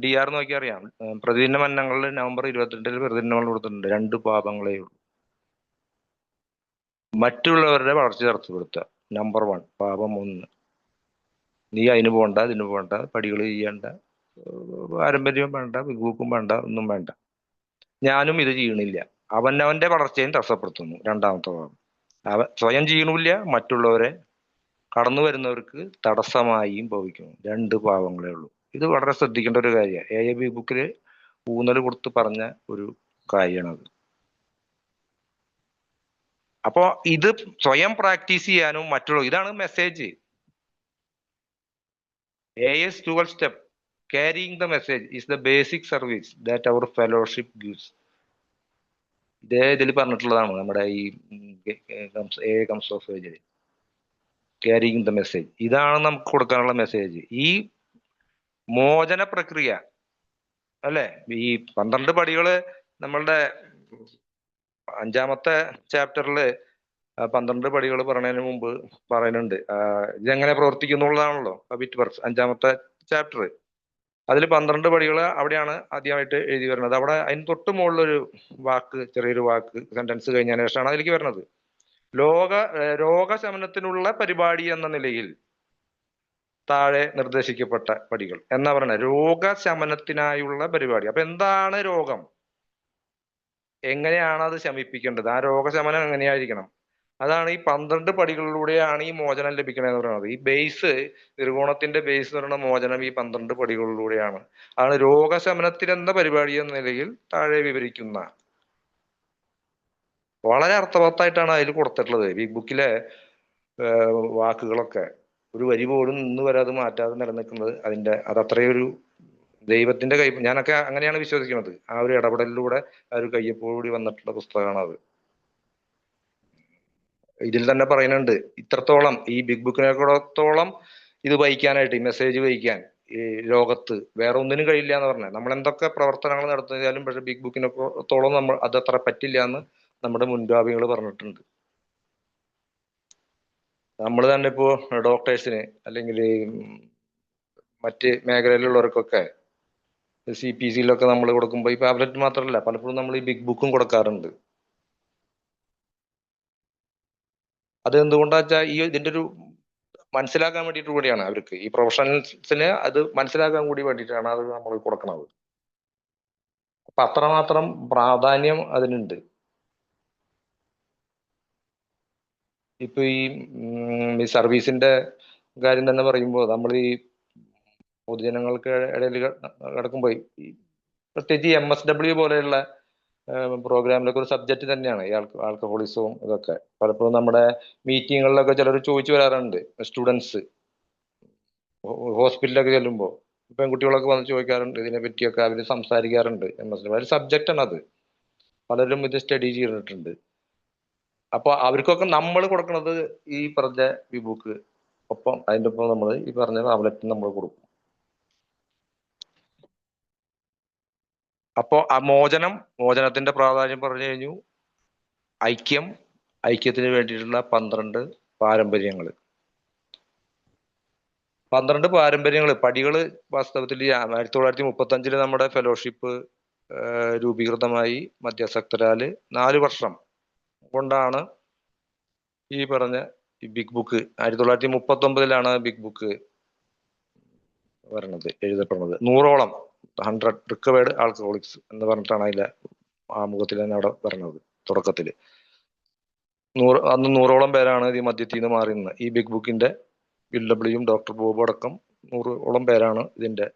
DR നോക്കി അറിയാം. പ്രതിദിന മന്നങ്ങളിൽ നവംബർ 22 പ്രതിദിനങ്ങൾ കൊടുത്തിട്ടുണ്ട്. 2 പാപങ്ങളേ ഉള്ളൂ. മറ്റുള്ളവരുടെ വളർച്ച തടസ്സപ്പെടുത്തുക. നമ്പർ 1 പാപം 1. നീ അതിന് പോകണ്ട, ഇതിന് പോകണ്ട, പടികൾ ചെയ്യണ്ട, പാരമ്പര്യവും വേണ്ട, വിഭൂക്കും വേണ്ട, ഒന്നും വേണ്ട. ഞാനും ഇത് ചെയ്യണില്ല. അവനവന്റെ വളർച്ചയും തടസ്സപ്പെടുത്തുന്നു. 2ാമത്തെ പാപം. സ്വയം ചെയ്യണില്ല, മറ്റുള്ളവരെ കടന്നു വരുന്നവർക്ക് തടസ്സമായും ഭവിക്കുന്നു. 2 പാവങ്ങളേ ഉള്ളൂ. ഇത് വളരെ ശ്രദ്ധിക്കേണ്ട ഒരു കാര്യമാണ്. AIB ബുക്കിൽ ഊന്നൽ കൊടുത്ത് പറഞ്ഞ ഒരു കാര്യമാണത്. അപ്പോ ഇത് സ്വയം പ്രാക്ടീസ് ചെയ്യാനും മറ്റുള്ള ഇതാണ് message. AS 12 step carrying the message is the basic service that our fellowship gives. ഇതിൽ പറഞ്ഞിട്ടുള്ളതാണ് നമ്മുടെ ഈ AA comes of age. Carrying the message. ഇതാണ് നമുക്ക് കൊടുക്കാനുള്ള മെസ്സേജ്. ഈ മോചന പ്രക്രിയ അല്ലെ, ഈ 12 പടികള് നമ്മളുടെ 5ാമത്തെ ചാപ്റ്ററില് 12 പടികൾ പറയുന്നതിന് മുമ്പ് പറയുന്നുണ്ട്. ഇതെങ്ങനെ പ്രവർത്തിക്കുന്നുള്ളതാണല്ലോ ഹബിറ്റ് വർക്സ് 5ാമത്തെ ചാപ്റ്റർ. അതിൽ 12 പടികൾ അവിടെയാണ് ആദ്യമായിട്ട് എഴുതി വരുന്നത്. അവിടെ അതിന് തൊട്ട് മുകളിലൊരു വാക്ക്, ചെറിയൊരു വാക്ക് സെന്റൻസ് കഴിഞ്ഞതിന് ശേഷമാണ് അതിലേക്ക് വരുന്നത്. രോഗശമനത്തിനുള്ള പരിപാടി എന്ന നിലയിൽ താഴെ നിർദ്ദേശിക്കപ്പെട്ട പടികൾ എന്നാ പറയുന്നത്. രോഗശമനത്തിനായുള്ള പരിപാടി. അപ്പൊ എന്താണ് രോഗം, എങ്ങനെയാണ് അത് ശമിപ്പിക്കേണ്ടത്, ആ രോഗശമനം എങ്ങനെയായിരിക്കണം, അതാണ് ഈ 12 പടികളിലൂടെയാണ് ഈ മോചനം ലഭിക്കണമെന്ന് പറയുന്നത്. ഈ ബേസ്, ത്രികോണത്തിന്റെ ബേസ് എന്ന് പറയുന്ന മോചനം ഈ 12 പടികളിലൂടെയാണ്. അതാണ് രോഗശമനത്തിനെന്ന പരിപാടി എന്ന നിലയിൽ താഴെ വിവരിക്കുന്ന. വളരെ അർത്ഥവത്തായിട്ടാണ് അതിൽ കൊടുത്തിട്ടുള്ളത്. ഈ ബുക്കിലെ വാക്കുകളൊക്കെ ഒരു വരി പോലും ഇന്ന് വരെ അത് മാറ്റാതെ നിലനിൽക്കുന്നത് അതത്രയൊരു ദൈവത്തിന്റെ കൈ. ഞാനൊക്കെ അങ്ങനെയാണ് വിശ്വസിക്കുന്നത്. ആ ഒരു ഇടപെടലിലൂടെ ആ ഒരു കയ്യൊപ്പോടുകൂടി വന്നിട്ടുള്ള പുസ്തകമാണ് അത്. ഇതിൽ തന്നെ പറയുന്നുണ്ട്, ഇത്രത്തോളം ഈ ബിഗ് ബുക്കിനെത്തോളം ഇത് വഹിക്കാനായിട്ട്, ഈ മെസ്സേജ് വഹിക്കാൻ ഈ ലോകത്ത് വേറെ ഒന്നിനും കഴിയില്ല എന്ന് പറഞ്ഞത്. നമ്മൾ എന്തൊക്കെ പ്രവർത്തനങ്ങൾ നടത്തിയാലും പക്ഷെ ബിഗ് ബുക്കിനെത്തോളം നമ്മൾ അതത്ര പറ്റില്ല എന്ന് നമ്മുടെ മുൻഗാമികൾ പറഞ്ഞിട്ടുണ്ട്. നമ്മൾ തന്നെ ഇപ്പോ ഡോക്ടേഴ്സിന് അല്ലെങ്കിൽ മറ്റ് മേഖലയിലുള്ളവർക്കൊക്കെ CPCയിലൊക്കെ നമ്മൾ കൊടുക്കുമ്പോൾ ഈ ടാബ്ലറ്റ് മാത്രമല്ല, പലപ്പോഴും നമ്മൾ ഈ ബിഗ് ബുക്കും കൊടുക്കാറുണ്ട്. അത് എന്തുകൊണ്ടാ വെച്ചാൽ ഇതിന്റെ ഒരു മനസ്സിലാക്കാൻ വേണ്ടിയിട്ട് കൂടിയാണ്. അവർക്ക് ഈ പ്രൊഫഷണൽസിന് അത് മനസ്സിലാക്കാൻ കൂടി വേണ്ടിയിട്ടാണ് അത് നമ്മൾ കൊടുക്കുന്നത്. അപ്പൊ അത്രമാത്രം പ്രാധാന്യം അതിനുണ്ട്. ഇപ്പൊ ഈ സർവീസിന്റെ കാര്യം തന്നെ പറയുമ്പോൾ നമ്മൾ ഈ പൊതുജനങ്ങൾക്ക് ഇടയിൽ കിടക്കുമ്പോൾ പ്രത്യേകിച്ച് MSW പോലെയുള്ള പ്രോഗ്രാമിലൊക്കെ ഒരു സബ്ജക്റ്റ് തന്നെയാണ് ഈ ആൽക്കഹോളിസവും ഇതൊക്കെ. പലപ്പോഴും നമ്മുടെ മീറ്റിങ്ങുകളിലൊക്കെ ചിലർ ചോദിച്ചു വരാറുണ്ട്. സ്റ്റുഡൻസ് ഹോസ്പിറ്റലിലൊക്കെ ചെല്ലുമ്പോൾ പെൺകുട്ടികളൊക്കെ വന്ന് ചോദിക്കാറുണ്ട്, ഇതിനെ പറ്റിയൊക്കെ അവർ സംസാരിക്കാറുണ്ട്. MSW ഒരു സബ്ജക്റ്റാണ് അത്. പലരും ഇത് സ്റ്റഡി ചെയ്തിട്ടുണ്ട്. അപ്പൊ അവർക്കൊക്കെ നമ്മൾ കൊടുക്കുന്നത് ഈ പറഞ്ഞ ബുക്ക്, ഒപ്പം അതിൻ്റെ ഒപ്പം നമ്മൾ ഈ പറഞ്ഞ ടാബ്ലറ്റ് നമ്മൾ കൊടുക്കും. അപ്പോ ആ മോചനത്തിന്റെ പ്രാധാന്യം പറഞ്ഞു കഴിഞ്ഞു. ഐക്യത്തിന് വേണ്ടിയിട്ടുള്ള 12 പാരമ്പര്യങ്ങൾ. 12 പാരമ്പര്യങ്ങൾ, പടികള് വാസ്തവത്തിൽ 1935 നമ്മുടെ ഫെലോഷിപ്പ് രൂപീകൃതമായി. മധ്യസക്തരാല് 4 വർഷം കൊണ്ടാണ് ഈ പറഞ്ഞ ഈ ബിഗ് ബുക്ക് 1939 ബിഗ് ബുക്ക് വരണത്, എഴുതപ്പെടുന്നത്. 100ഓളം 100 റിക്കവേർഡ് ആൽക്കഹോളിക്സ് എന്ന് പറഞ്ഞിട്ടാണ് അതിലെ ആമുഖത്തിൽ തന്നെ അവിടെ പറഞ്ഞത്. തുടക്കത്തില് അന്ന് 100ഓളം പേരാണ് ഈ മദ്യത്തിൽ നിന്ന് മാറി നിന്ന്. ഈ ബിഗ് ബുക്കിന്റെ UW ഡോക്ടർ ബോബ് അടക്കം 100ഓളം പേരാണ് ഇതിന്റെ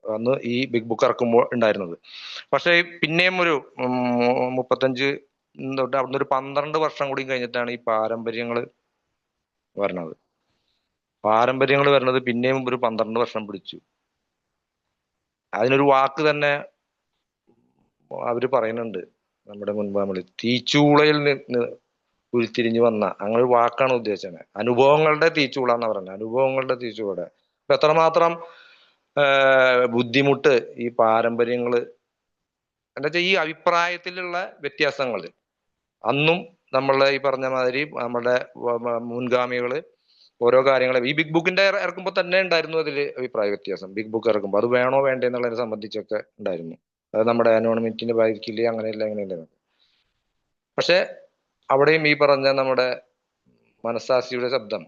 അന്ന് ഈ ബിഗ് ബുക്ക് ഇറക്കുമ്പോൾ ഉണ്ടായിരുന്നത്. പക്ഷെ പിന്നെയും ഒരു 35 തൊട്ട് അവിടുന്ന് ഒരു 12 വർഷം കൂടി കഴിഞ്ഞിട്ടാണ് ഈ പാരമ്പര്യങ്ങൾ വരണത്. പാരമ്പര്യങ്ങൾ വരുന്നത് പിന്നെയും ഒരു 12 വർഷം പിടിച്ചു. അതിനൊരു വാക്ക് തന്നെ അവര് പറയുന്നുണ്ട് നമ്മുടെ മുൻപാമിൽ, തീച്ചൂളയിൽ നിന്ന് ഉരുത്തിരിഞ്ഞു വന്ന, അങ്ങനെ ഒരു വാക്കാണ് ഉദ്ദേശിച്ചത്. അനുഭവങ്ങളുടെ തീച്ചൂള എന്നാ പറയുന്നത്. അനുഭവങ്ങളുടെ തീച്ചൂളയുടെ ഇപ്പൊ എത്രമാത്രം ബുദ്ധിമുട്ട് ഈ പാരമ്പര്യങ്ങള് എന്താ വെച്ചാൽ ഈ അഭിപ്രായത്തിലുള്ള വ്യത്യാസങ്ങൾ അന്നും നമ്മളെ ഈ പറഞ്ഞ മാതിരി നമ്മുടെ മുൻഗാമികള് ഓരോ കാര്യങ്ങളെ ഈ ബിഗ് ബുക്കിന്റെ ഇറക്കുമ്പോൾ തന്നെ ഉണ്ടായിരുന്നു അതിൽ അഭിപ്രായ വ്യത്യാസം. ബിഗ് ബുക്ക് ഇറക്കുമ്പോൾ അത് വേണോ വേണ്ടേ എന്നുള്ളതിനെ സംബന്ധിച്ചൊക്കെ ഉണ്ടായിരുന്നു. അത് നമ്മുടെ അനോണിമിറ്റിനെ ബാധിക്കില്ലേ, അങ്ങനെയല്ല അങ്ങനെയല്ല. പക്ഷെ അവിടെയും ഈ പറഞ്ഞ നമ്മുടെ മനസ്സാക്ഷിയുടെ ശബ്ദം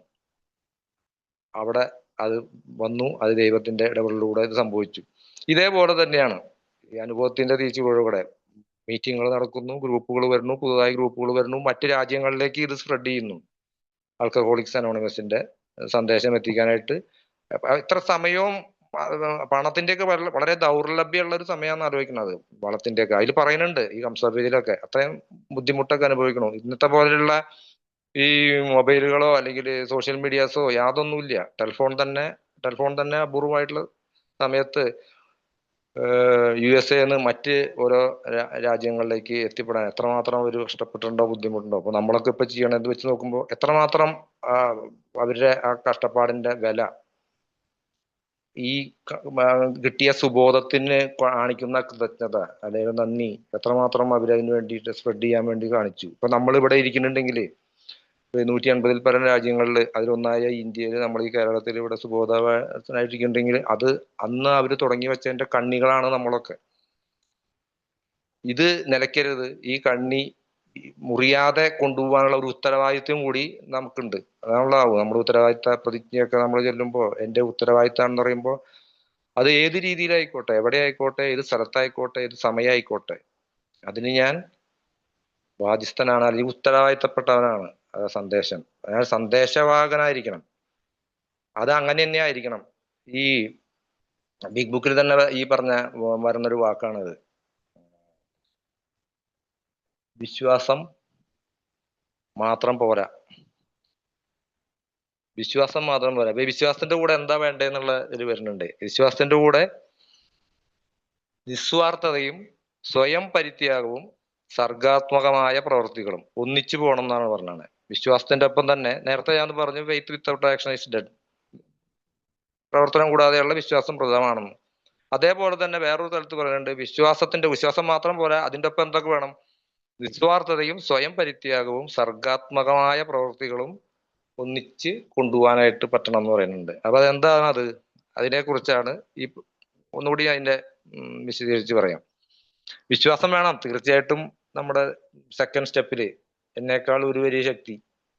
അവിടെ അത് വന്നു. അത് ദൈവത്തിന്റെ ഇടപെടലിലൂടെ ഇത് സംഭവിച്ചു. ഇതേപോലെ തന്നെയാണ് ഈ അനുഭവത്തിന്റെ തിരിച്ചുപോഴുകൂടെ മീറ്റിങ്ങുകൾ നടക്കുന്നു, ഗ്രൂപ്പുകൾ വരുന്നു, പുതുതായി ഗ്രൂപ്പുകൾ വരുന്നു, മറ്റു രാജ്യങ്ങളിലേക്ക് ഇത് സ്പ്രെഡ് ചെയ്യുന്നു. ആൽക്കഹോളിക്സ് അനോണിമസിന്റെ സന്ദേശം എത്തിക്കാനായിട്ട് ഇത്ര സമയവും പണത്തിന്റെയൊക്കെ വളരെ ദൗർലഭ്യമുള്ള ഒരു സമയമാണ് ആലോചിക്കുന്നത്. വളത്തിന്റെയൊക്കെ അതിൽ പറയുന്നുണ്ട് ഈ കംസർവേദിലൊക്കെ അത്രയും ബുദ്ധിമുട്ടൊക്കെ അനുഭവിക്കണു. ഇന്നത്തെ പോലെയുള്ള ഈ മൊബൈലുകളോ അല്ലെങ്കിൽ സോഷ്യൽ മീഡിയാസോ യാതൊന്നുമില്ല. ടെലിഫോൺ തന്നെ അപൂർവമായിട്ടുള്ള സമയത്ത് USA എന്ന് മറ്റ് ഓരോ രാജ്യങ്ങളിലേക്ക് എത്തിപ്പെടാൻ എത്രമാത്രം ഒരു കഷ്ടപ്പെട്ടുണ്ടോ, ബുദ്ധിമുട്ടുണ്ടോ. അപ്പൊ നമ്മളൊക്കെ ഇപ്പൊ ചെയ്യണത് വെച്ച് നോക്കുമ്പോൾ എത്രമാത്രം അവരുടെ ആ കഷ്ടപ്പാടിന്റെ വില ഈ കിട്ടിയ സുബോധത്തിന് കാണിക്കുന്ന കൃതജ്ഞത അല്ലെങ്കിൽ നന്ദി എത്രമാത്രം അവരതിനു വേണ്ടിയിട്ട് സ്പ്രെഡ് ചെയ്യാൻ വേണ്ടി കാണിച്ചു. ഇപ്പൊ നമ്മൾ ഇവിടെ ഇരിക്കുന്നുണ്ടെങ്കിൽ 150 പരം രാജ്യങ്ങളിൽ അതിലൊന്നായ ഇന്ത്യയിൽ, നമ്മൾ ഈ കേരളത്തിൽ ഇവിടെ സുബോധവാനായിട്ടിരിക്കുന്നുണ്ടെങ്കിൽ അത് അന്ന് അവർ തുടങ്ങി വെച്ചതിന്റെ കണ്ണികളാണ് നമ്മളൊക്കെ. ഇത് നിലയ്ക്കരുത്. ഈ കണ്ണി മുറിയാതെ കൊണ്ടുപോകാനുള്ള ഒരു ഉത്തരവാദിത്വം കൂടി നമുക്കുണ്ട്. അതാണുള്ളതാവും നമ്മുടെ ഉത്തരവാദിത്ത പ്രതിജ്ഞയൊക്കെ നമ്മൾ ചെല്ലുമ്പോൾ എന്റെ ഉത്തരവാദിത്തമാണെന്ന് പറയുമ്പോൾ അത് ഏത് രീതിയിലായിക്കോട്ടെ, എവിടെ ആയിക്കോട്ടെ, ഏത് സ്ഥലത്തായിക്കോട്ടെ, ഏത് സമയമായിക്കോട്ടെ, അതിന് ഞാൻ ബാധ്യസ്ഥനാണ്, അല്ലെങ്കിൽ ഉത്തരവാദിത്തപ്പെട്ടവനാണ്. സന്ദേശം, അയാൾ സന്ദേശവാഹകനായിരിക്കണം. അത് അങ്ങനെ തന്നെ ആയിരിക്കണം. ഈ ബിഗ് ബുക്കിൽ തന്നെ ഈ പറഞ്ഞ വരുന്നൊരു വാക്കാണത്. വിശ്വാസം മാത്രം പോരാ. വിശ്വാസം മാത്രം പോരാ. അപ്പൊ വിശ്വാസത്തിന്റെ കൂടെ എന്താ വേണ്ടതെന്നുള്ള ഇത് വരുന്നുണ്ട്. വിശ്വാസത്തിന്റെ കൂടെ നിസ്വാർത്ഥതയും സ്വയം പരിത്യാഗവും സർഗാത്മകമായ പ്രവൃത്തികളും ഒന്നിച്ചു പോകണം എന്നാണ് പറഞ്ഞത്. വിശ്വാസത്തിന്റെ ഒപ്പം തന്നെ നേരത്തെ ഞാൻ പറഞ്ഞു faith without action is dead. പ്രവർത്തനം കൂടാതെയുള്ള വിശ്വാസം പ്രധാനമാണെന്ന്. അതേപോലെ തന്നെ വേറൊരു സ്ഥലത്ത് പറയുന്നുണ്ട് വിശ്വാസം മാത്രം പോരാ, അതിന്റെ ഒപ്പം എന്തൊക്കെ വേണം? നിസ്വാർത്ഥതയും സ്വയം പരിത്യാഗവും സർഗാത്മകമായ പ്രവൃത്തികളും ഒന്നിച്ച് കൊണ്ടുപോകാനായിട്ട് പറ്റണം എന്ന് പറയുന്നുണ്ട്. അപ്പൊ അതെന്താണ് അത്? അതിനെ കുറിച്ചാണ് ഈ ഒന്നുകൂടി അതിന്റെ വിശദീകരിച്ച് പറയാം. വിശ്വാസം വേണം തീർച്ചയായിട്ടും. നമ്മുടെ സെക്കൻഡ് സ്റ്റെപ്പില് എന്നേക്കാൾ ഒരു വലിയ ശക്തി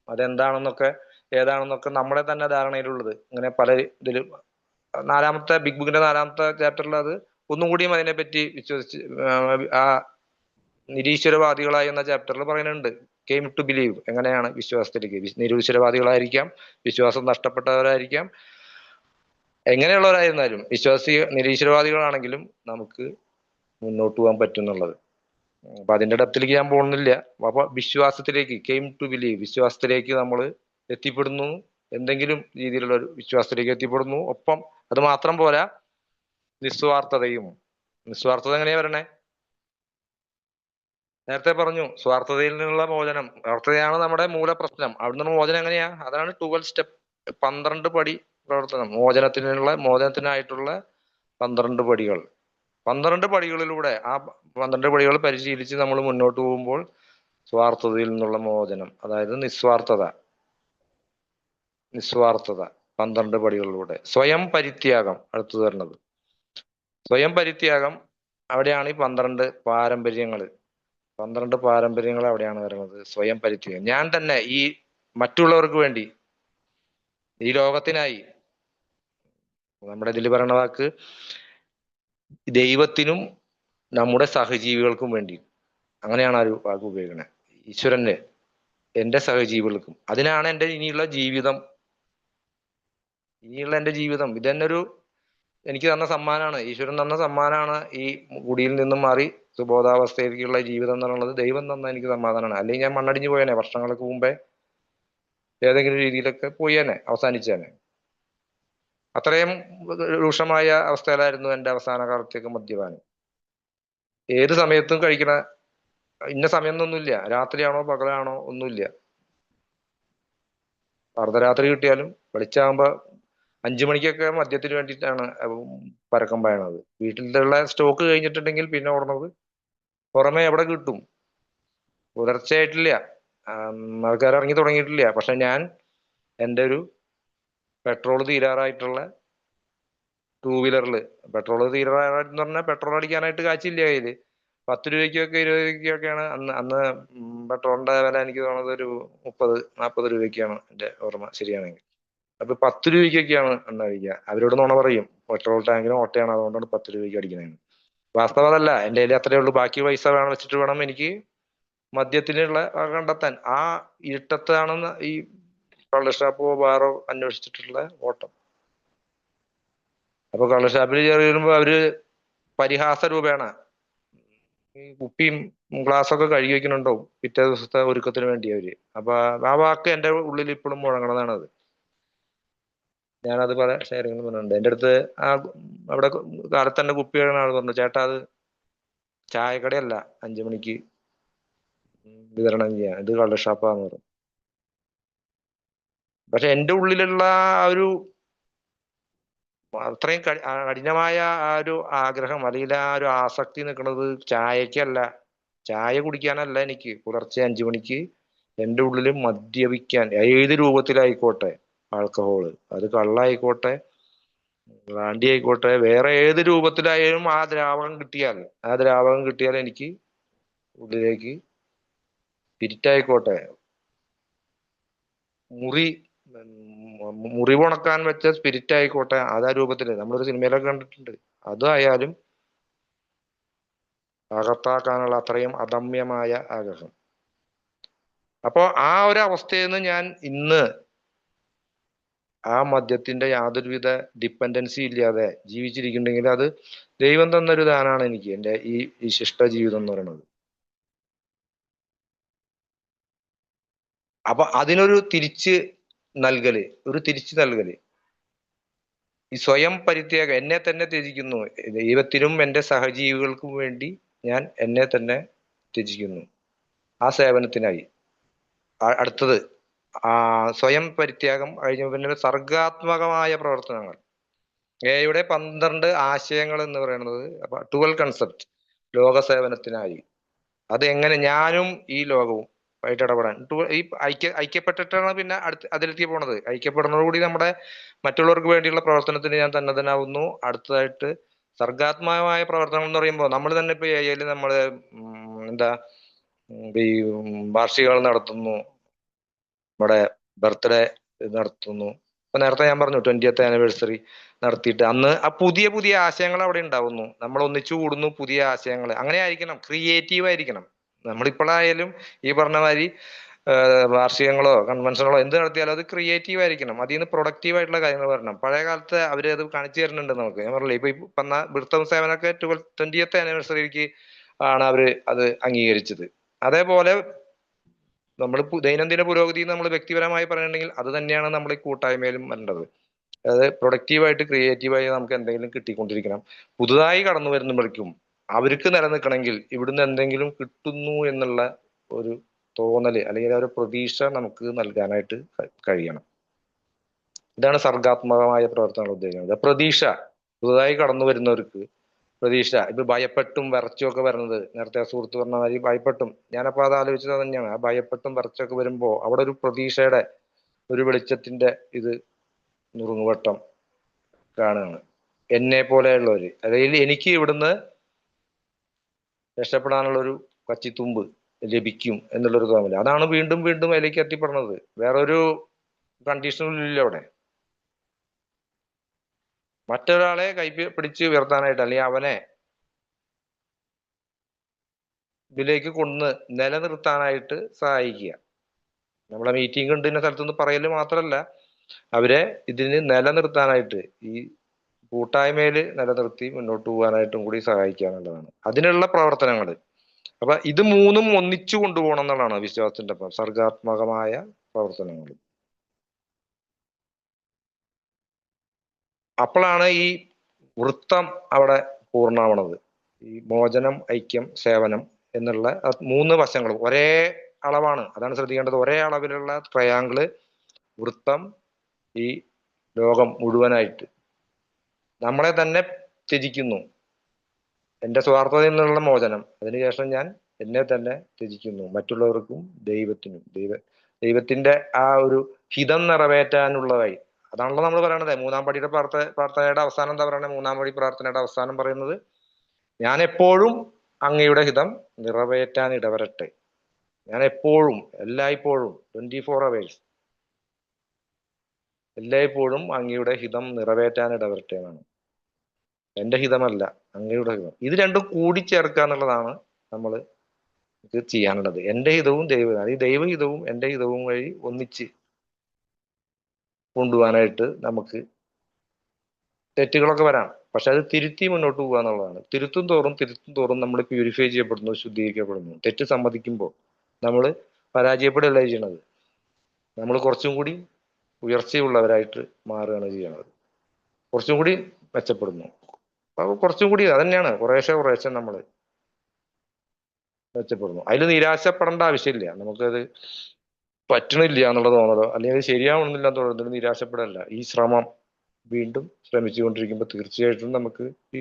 അതെന്താണെന്നൊക്കെ ഏതാണെന്നൊക്കെ നമ്മുടെ തന്നെ ധാരണയിലുള്ളത്. ഇങ്ങനെ പല ഇതിലും ബിഗ് ബുക്കിന്റെ 4ാമത്തെ ചാപ്റ്ററിൽ അത് ഒന്നും കൂടിയും അതിനെപ്പറ്റി വിശ്വസിച്ച് ആ നിരീശ്വരവാദികളായി എന്ന ചാപ്റ്ററിൽ പറയുന്നുണ്ട്. കെയിം ടു ബിലീവ്, എങ്ങനെയാണ് വിശ്വാസത്തിലേക്ക്. നിരീശ്വരവാദികളായിരിക്കാം, വിശ്വാസം നഷ്ടപ്പെട്ടവരായിരിക്കാം, എങ്ങനെയുള്ളവരായിരുന്നാലും നിരീശ്വരവാദികളാണെങ്കിലും നമുക്ക് മുന്നോട്ട് പോകാൻ പറ്റും എന്നുള്ളത്. അപ്പൊ അതിന്റെ ഡെപ്തിലേക്ക് ഞാൻ പോകുന്നില്ല. അപ്പൊ വിശ്വാസത്തിലേക്ക്, കെയിം ടു ബിലീവ്, വിശ്വാസത്തിലേക്ക് നമ്മൾ എത്തിപ്പെടുന്നു. എന്തെങ്കിലും രീതിയിലുള്ള ഒരു വിശ്വാസത്തിലേക്ക് എത്തിപ്പെടുന്നു. ഒപ്പം അത് മാത്രം പോരാ, നിസ്വാർത്ഥതയും. നിസ്വാർത്ഥത എങ്ങനെയാ വരണേ? നേരത്തെ പറഞ്ഞു, സ്വാർത്ഥതയിൽ നിന്നുള്ള മോചനം. സ്വാർത്ഥതയാണ് നമ്മുടെ മൂലപ്രശ്നം. അവിടുന്ന് മോചനം എങ്ങനെയാ? അതാണ് 12 സ്റ്റെപ്പ്, 12 പടി പ്രവർത്തനം. മോചനത്തിനായിട്ടുള്ള 12 പടികൾ. 12 പടികളിലൂടെ ആ 12 പടികൾ പരിശീലിച്ച് നമ്മൾ മുന്നോട്ട് പോകുമ്പോൾ സ്വാർത്ഥതയിൽ നിന്നുള്ള മോചനം, അതായത് നിസ്വാർത്ഥത 12 പടികളിലൂടെ. സ്വയം പരിത്യാഗം അടുത്തു വരുന്നത്. സ്വയം പരിത്യാഗം, അവിടെയാണ് ഈ 12 പാരമ്പര്യങ്ങൾ അവിടെയാണ് വരുന്നത്. സ്വയം പരിത്യാഗം. ഞാൻ തന്നെ ഈ മറ്റുള്ളവർക്ക് വേണ്ടി, ഈ ലോകത്തിനായി, നമ്മുടെ ഇതിൽ പറയുന്ന വാക്ക് ദൈവത്തിനും നമ്മുടെ സഹജീവികൾക്കും വേണ്ടി, അങ്ങനെയാണ് ആ ഒരു വാക്ക് ഉപയോഗിക്കുന്നത്. ഈശ്വരന് എന്റെ സഹജീവികൾക്കും. അതിനാണ് എൻ്റെ ഇനിയുള്ള എന്റെ ജീവിതം. ഇതെന്നെ എനിക്ക് തന്ന സമ്മാനമാണ്. ഈശ്വരൻ തന്ന സമ്മാനമാണ്. ഈ കുടിയിൽ നിന്നും മാറി സുബോധാവസ്ഥയിലേക്കുള്ള ജീവിതം എന്ന് പറയുന്നത് ദൈവം തന്ന എനിക്ക് സമാധാനമാണ്. അല്ലെങ്കിൽ ഞാൻ മണ്ണടിഞ്ഞു പോയേനെ, വർഷങ്ങൾക്ക് മുമ്പേ ഏതെങ്കിലും രീതിയിലൊക്കെ പോയേനെ, അവസാനിച്ചേനെ. അത്രയും രൂക്ഷമായ അവസ്ഥയിലായിരുന്നു എൻ്റെ അവസാന കാലത്തേക്ക് മദ്യപാനം. ഏത് സമയത്തും കഴിക്കണ, ഇന്ന സമയം എന്നൊന്നുമില്ല. രാത്രിയാണോ പകലാണോ ഒന്നുമില്ല. അർദ്ധരാത്രി കിട്ടിയാലും വെളിച്ചാകുമ്പോ 5 മണിക്കൊക്കെ മദ്യത്തിന് വേണ്ടിയിട്ടാണ് പരക്കം പായണത്. വീട്ടിലുള്ള സ്റ്റോക്ക് കഴിഞ്ഞിട്ടുണ്ടെങ്കിൽ പിന്നെ ഓടുന്നത് പുറമെ എവിടെ കിട്ടും? പുലർച്ചയായിട്ടില്ല, ആൾക്കാർ ഇറങ്ങി തുടങ്ങിയിട്ടില്ല. പക്ഷെ ഞാൻ എൻ്റെ ഒരു പെട്രോൾ തീരാറായിട്ടുള്ള ടൂ വീലറിൽ പെട്രോൾ തീരാറായിട്ടെന്ന് പറഞ്ഞാൽ പെട്രോൾ അടിക്കാനായിട്ട് കാച്ചില്ല കയ്യില്. 10 രൂപയ്ക്കൊക്കെ 20 രൂപയ്ക്കൊക്കെയാണ് അന്ന് അന്ന് പെട്രോളിന്റെ വില എനിക്ക് തോന്നുന്നത് ഒരു 30-40 രൂപയ്ക്കാണ് എന്റെ ഓർമ്മ ശരിയാണെങ്കിൽ. അപ്പൊ 10 രൂപയ്ക്കൊക്കെയാണ് എണ്ണ അടിക്കുക. അവരോട് നുണ പറയും പെട്രോൾ ടാങ്കിന് ഓട്ടയാണ് അതുകൊണ്ടാണ് 10 രൂപയ്ക്ക് അടിക്കുന്നത്. വാസ്തവം അതല്ല. എന്റെ കയ്യിൽ അത്രേ ഉള്ളൂ. ബാക്കി പൈസ വേണം വെച്ചിട്ട് വേണം എനിക്ക് മദ്യത്തിനുള്ള കണ്ടെത്താൻ. ആ ഇരുട്ടത്താണെന്ന് ഈ കള്ള് ഷാപ്പോ ബാറോ അന്വേഷിച്ചിട്ടുള്ള ഓട്ടം. അപ്പൊ കള്ള് ഷാപ്പിൽ കയറി വരുമ്പോ അവര് പരിഹാസ രൂപേണ ഈ കുപ്പിയും ഗ്ലാസ്സൊക്കെ കഴുകി വെക്കുന്നുണ്ടാവും പിറ്റേ ദിവസത്തെ ഒരുക്കത്തിന് വേണ്ടി അവര്. അപ്പൊ ആ വാക്ക് എന്റെ ഉള്ളിൽ ഇപ്പോഴും മുഴങ്ങണതാണത്. ഞാനത് പല ഷെയറിങ്ങിലും പറഞ്ഞിട്ടുണ്ട്. എന്റെ അടുത്ത് ആ അവിടെ കാലത്ത് തന്നെ കുപ്പി കഴിയുന്ന ആൾ പറഞ്ഞു, ചേട്ടാ അത് ചായക്കടയല്ല 5 മണിക്ക് വിതരണം ചെയ്യാൻ, ഇത് കള്ള് ഷാപ്പാന്ന് പറഞ്ഞു. പക്ഷെ എന്റെ ഉള്ളിലുള്ള ആ ഒരു അത്രയും കഠിനമായ ആ ഒരു ആഗ്രഹം അല്ലെങ്കിൽ ആ ഒരു ആസക്തി നിൽക്കുന്നത് ചായക്കല്ല, ചായ കുടിക്കാനല്ല. എനിക്ക് പുലർച്ചെ 5 മണിക്ക് എന്റെ ഉള്ളിൽ മദ്യപിക്കാൻ ഏത് രൂപത്തിലായിക്കോട്ടെ, ആൽക്കഹോള്, അത് കള്ളായിക്കോട്ടെ, ബ്രാൻഡി ആയിക്കോട്ടെ, വേറെ ഏത് രൂപത്തിലായാലും ആ ദ്രാവകം കിട്ടിയാൽ എനിക്ക് ഉള്ളിലേക്ക് സ്പിരിറ്റായിക്കോട്ടെ, മുറിവുണക്കാൻ വെച്ച സ്പിരിറ്റ് ആയിക്കോട്ടെ, അതാ രൂപത്തില് നമ്മളൊരു സിനിമയിലൊക്കെ കണ്ടിട്ടുണ്ട്. അതായാലും അകത്താക്കാനുള്ള അത്രയും അദമ്യമായ ആഗ്രഹം. അപ്പോ ആ ഒരു അവസ്ഥയിൽ നിന്ന് ഞാൻ ഇന്ന് ആ മദ്യത്തിന്റെ യാതൊരുവിധ ഡിപ്പെൻഡൻസി ഇല്ലാതെ ജീവിച്ചിരിക്കുന്നുണ്ടെങ്കിൽ അത് ദൈവം തന്നൊരു ദാനാണ് എനിക്ക്, എന്റെ ഈ ശിഷ്ട ജീവിതം എന്ന് പറയുന്നത്. അപ്പൊ അതിനൊരു തിരിച്ചു നൽകല്, ഈ സ്വയം പരിത്യാഗം, എന്നെ തന്നെ ത്യജിക്കുന്നു. ദൈവത്തിനും എന്റെ സഹജീവികൾക്കും വേണ്ടി ഞാൻ എന്നെ തന്നെ ത്യജിക്കുന്നു ആ സേവനത്തിനായി. അടുത്തത് സ്വയം പരിത്യാഗം കഴിഞ്ഞ പിന്നെ സർഗാത്മകമായ പ്രവർത്തനങ്ങൾ. എയുടെ 12 ആശയങ്ങൾ എന്ന് പറയുന്നത് 12 കൺസെപ്റ്റ് ലോക സേവനത്തിനായി. അത് എങ്ങനെ ഞാനും ഈ ലോകവും ആയിട്ട് ഇടപെടാൻ ഈ ഐക്യപ്പെട്ടിട്ടാണ് പിന്നെ അതിലേക്ക് പോണത്. ഐക്യപ്പെടുന്നതോടുകൂടി നമ്മുടെ മറ്റുള്ളവർക്ക് വേണ്ടിയുള്ള പ്രവർത്തനത്തിന് ഞാൻ തന്നതനാവുന്നു. അടുത്തതായിട്ട് സർഗാത്മകമായ പ്രവർത്തനങ്ങൾ എന്ന് പറയുമ്പോൾ നമ്മൾ തന്നെ ഇപ്പൊ നമ്മള് എന്താ ഈ വാർഷികങ്ങൾ നടത്തുന്നു, നമ്മുടെ ബർത്ത്ഡേ നടത്തുന്നു. ഇപ്പൊ നേരത്തെ ഞാൻ പറഞ്ഞു 20th ആനിവേഴ്സറി നടത്തിയിട്ട് അന്ന് ആ പുതിയ പുതിയ ആശയങ്ങൾ അവിടെ ഉണ്ടാവുന്നു. നമ്മൾ ഒന്നിച്ചു കൂടുന്നു, പുതിയ ആശയങ്ങൾ. അങ്ങനെ ആയിരിക്കണം, ക്രിയേറ്റീവ് ആയിരിക്കണം. നമ്മളിപ്പോഴായാലും ഈ പറഞ്ഞ മാതിരി വാർഷികങ്ങളോ കൺവെൻഷനുകളോ എന്ത് നടത്തിയാലും അത് ക്രിയേറ്റീവ് ആയിരിക്കണം. അതിൽ നിന്ന് പ്രൊഡക്റ്റീവ് ആയിട്ടുള്ള കാര്യങ്ങൾ വരണം. പഴയ കാലത്ത് അവര് അത് കാണിച്ചു തരുന്നുണ്ട് നമുക്ക്. ഞാൻ പറഞ്ഞില്ലേ ഇപ്പൊ പറഞ്ഞ ബിർത്തം സേവനൊക്കെ 20th ആനിവേഴ്സറിക്ക് ആണ് അവര് അത് അംഗീകരിച്ചത്. അതേപോലെ നമ്മൾ ദൈനംദിന പുരോഗതി നമ്മൾ വ്യക്തിപരമായി പറയണമെങ്കിൽ അത് തന്നെയാണ് നമ്മൾ ഈ കൂട്ടായ്മയിലും വരേണ്ടത്. അതായത് പ്രൊഡക്റ്റീവായിട്ട് ക്രിയേറ്റീവായി നമുക്ക് എന്തെങ്കിലും കിട്ടിക്കൊണ്ടിരിക്കണം. പുതുതായി കടന്നു വരുമ്പോഴേക്കും അവർക്ക് നിലനിൽക്കണമെങ്കിൽ ഇവിടുന്ന് എന്തെങ്കിലും കിട്ടുന്നു എന്നുള്ള ഒരു തോന്നല് അല്ലെങ്കിൽ ഒരു പ്രതീക്ഷ നമുക്ക് നൽകാനായിട്ട് കഴിയണം. ഇതാണ് സർഗാത്മകമായ പ്രവർത്തനങ്ങൾ ഉദ്ദേശിക്കുന്നത്. പ്രതീക്ഷ, പുതുതായി കടന്നു വരുന്നവർക്ക് പ്രതീക്ഷ. ഇപ്പൊ ഭയപ്പെട്ടും വിറച്ചും ഒക്കെ വരുന്നത്, നേരത്തെ സുഹൃത്ത് പറഞ്ഞ മാതിരി ഭയപ്പെട്ടും, ഞാനപ്പോ അത് ആലോചിച്ചത് തന്നെയാണ്. ആ ഭയപ്പെട്ടും വിറച്ചൊക്കെ വരുമ്പോ അവിടെ ഒരു പ്രതീക്ഷയുടെ ഒരു വെളിച്ചത്തിന്റെ ഇത് നുറുങ്ങുവട്ടം കാണുകയാണ്. എന്നെ പോലെയുള്ളവര്, അതായത് എനിക്ക് ഇവിടുന്ന് രക്ഷപ്പെടാനുള്ള ഒരു കച്ചിത്തുമ്പ് ലഭിക്കും എന്നുള്ളൊരു തോന്നല്. അതാണ് വീണ്ടും വീണ്ടും അതിലേക്ക് എത്തിപ്പെടുന്നത്. വേറൊരു കണ്ടീഷനും ഇല്ല അവിടെ. മറ്റൊരാളെ പിടിച്ച് ഉയർത്താനായിട്ട് അല്ലെങ്കിൽ അവനെ ഇതിലേക്ക് കൊണ്ടുവന്ന് നിലനിർത്താനായിട്ട് സഹായിക്കുക. നമ്മളെ മീറ്റിംഗ് ഉണ്ട് ഇന്ന സ്ഥലത്തുനിന്ന് പറയല് മാത്രമല്ല, അവരെ ഇതിന് നിലനിർത്താനായിട്ട് ഈ കൂട്ടായ്മയിൽ നിലനിർത്തി മുന്നോട്ട് പോകാനായിട്ടും കൂടി സഹായിക്കുക എന്നുള്ളതാണ് അതിനുള്ള പ്രവർത്തനങ്ങൾ. അപ്പൊ ഇത് മൂന്നും ഒന്നിച്ചു കൊണ്ടുപോകണം എന്നുള്ളതാണ് വിശ്വാസത്തിന്റെ ഒപ്പം സർഗാത്മകമായ പ്രവർത്തനങ്ങൾ. അപ്പോഴാണ് ഈ വൃത്തം അവിടെ പൂർണ്ണമാവണത്. ഈ മോചനം, ഐക്യം, സേവനം എന്നുള്ള 3 വശങ്ങളും ഒരേ അളവാണ്. അതാണ് ശ്രദ്ധിക്കേണ്ടത്. ഒരേ അളവിലുള്ള ട്രയാങ്കിള് വൃത്തം ഈ ലോകം മുഴുവനായിട്ട് നമ്മളെ തന്നെ ത്യജിക്കുന്നു. എന്റെ സ്വാർത്ഥതയിൽ നിന്നുള്ള മോചനം, അതിനുശേഷം ഞാൻ എന്നെ തന്നെ ത്യജിക്കുന്നു. മറ്റുള്ളവർക്കും ദൈവത്തിനും ദൈവത്തിന്റെ ആ ഒരു ഹിതം നിറവേറ്റാനുള്ളതായി അതാണല്ലോ നമ്മൾ പറയണത്. മൂന്നാം പടിയുടെ പ്രാർത്ഥനയുടെ അവസാനം എന്താ പറയണത്? മൂന്നാം പടി പ്രാർത്ഥനയുടെ അവസാനം പറയുന്നത്, ഞാൻ എപ്പോഴും അങ്ങയുടെ ഹിതം നിറവേറ്റാൻ ഇടവരട്ടെ. ഞാൻ എപ്പോഴും, എല്ലായ്പ്പോഴും, 24 hours എല്ലായ്പ്പോഴും അങ്ങയുടെ ഹിതം നിറവേറ്റാൻ ഇടവരട്ടെ എന്നാണ്. എന്റെ ഹിതമല്ല, അങ്ങയുടെ ഹിതം. ഇത് രണ്ടും കൂടിച്ചേർക്കുക എന്നുള്ളതാണ് നമ്മൾ ഇത് ചെയ്യാനുള്ളത്. എന്റെ ഹിതവും ദൈവഹിതവും, ഈ ദൈവഹിതവും എന്റെ ഹിതവും വഴി ഒന്നിച്ച് കൊണ്ടുപോകാനായിട്ട് നമുക്ക് തെറ്റുകളൊക്കെ വരാം. പക്ഷെ അത് തിരുത്തി മുന്നോട്ട് പോകുക എന്നുള്ളതാണ്. തിരുത്തും തോറും നമ്മൾ പ്യൂരിഫൈ ചെയ്യപ്പെടുന്നു, ശുദ്ധീകരിക്കപ്പെടുന്നു. തെറ്റ് സമ്മതിക്കുമ്പോൾ നമ്മൾ പരാജയപ്പെടുകയല്ല ചെയ്യണത്, നമ്മൾ കുറച്ചും കൂടി ഉയർച്ചയുള്ളവരായിട്ട് മാറുകയാണ് ചെയ്യണത്. കുറച്ചും കൂടി മെച്ചപ്പെടുന്നു. അപ്പൊ കുറച്ചും കൂടി അതന്നെയാണ്, കുറേശ്ശെ നമ്മൾ മെച്ചപ്പെടുന്നു. അതിൽ നിരാശപ്പെടേണ്ട ആവശ്യമില്ല. നമുക്കത് പറ്റണില്ല എന്നുള്ള തോന്നലോ അല്ലെങ്കിൽ ശരിയാവണമെന്നില്ല തോന്നുന്നതിൽ നിരാശപ്പെടല്ല. ഈ ശ്രമം വീണ്ടും ശ്രമിച്ചുകൊണ്ടിരിക്കുമ്പോൾ തീർച്ചയായിട്ടും നമുക്ക് ഈ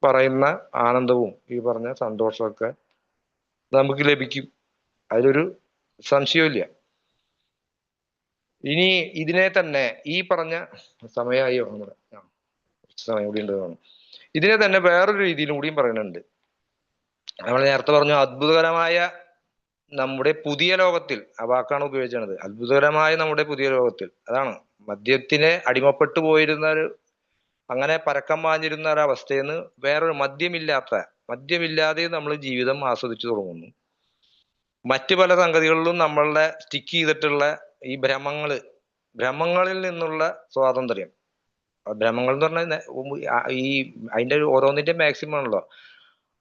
പറയുന്ന ആനന്ദവും ഈ പറഞ്ഞ സന്തോഷമൊക്കെ നമുക്ക് ലഭിക്കും. അതിലൊരു സംശയമില്ല. ഇനി ഇതിനെ തന്നെ ഈ പറഞ്ഞ സമയമായോ, നമ്മുടെ കുറച്ച് സമയം കൂടി ഉണ്ട് തോന്നുന്നു. ഇതിനെ തന്നെ വേറൊരു രീതിയിലും കൂടിയും പറയുന്നുണ്ട്. നമ്മൾ നേരത്തെ പറഞ്ഞു അത്ഭുതകരമായ നമ്മുടെ പുതിയ ലോകത്തിൽ, ആ വാക്കാണ് ഉപയോഗിച്ചത്, അത്ഭുതകരമായ നമ്മുടെ പുതിയ ലോകത്തിൽ. അതാണ് മദ്യത്തിന് അടിമപ്പെട്ടു പോയിരുന്ന ഒരു, അങ്ങനെ പരക്കം പാഞ്ഞിരുന്ന ഒരു അവസ്ഥയിൽ നിന്ന് വേറൊരു മദ്യമില്ലാതെ നമ്മൾ ജീവിതം ആസ്വദിച്ചു തുടങ്ങുന്നു. മറ്റു പല സംഗതികളിലും നമ്മളുടെ സ്റ്റിക്ക് ചെയ്തിട്ടുള്ള ഈ ഭ്രമങ്ങളിൽ നിന്നുള്ള സ്വാതന്ത്ര്യം. ഭ്രമങ്ങൾ എന്ന് പറഞ്ഞാൽ ഈ അതിന്റെ ഓരോന്നിന്റെ മാക്സിമം ആണല്ലോ.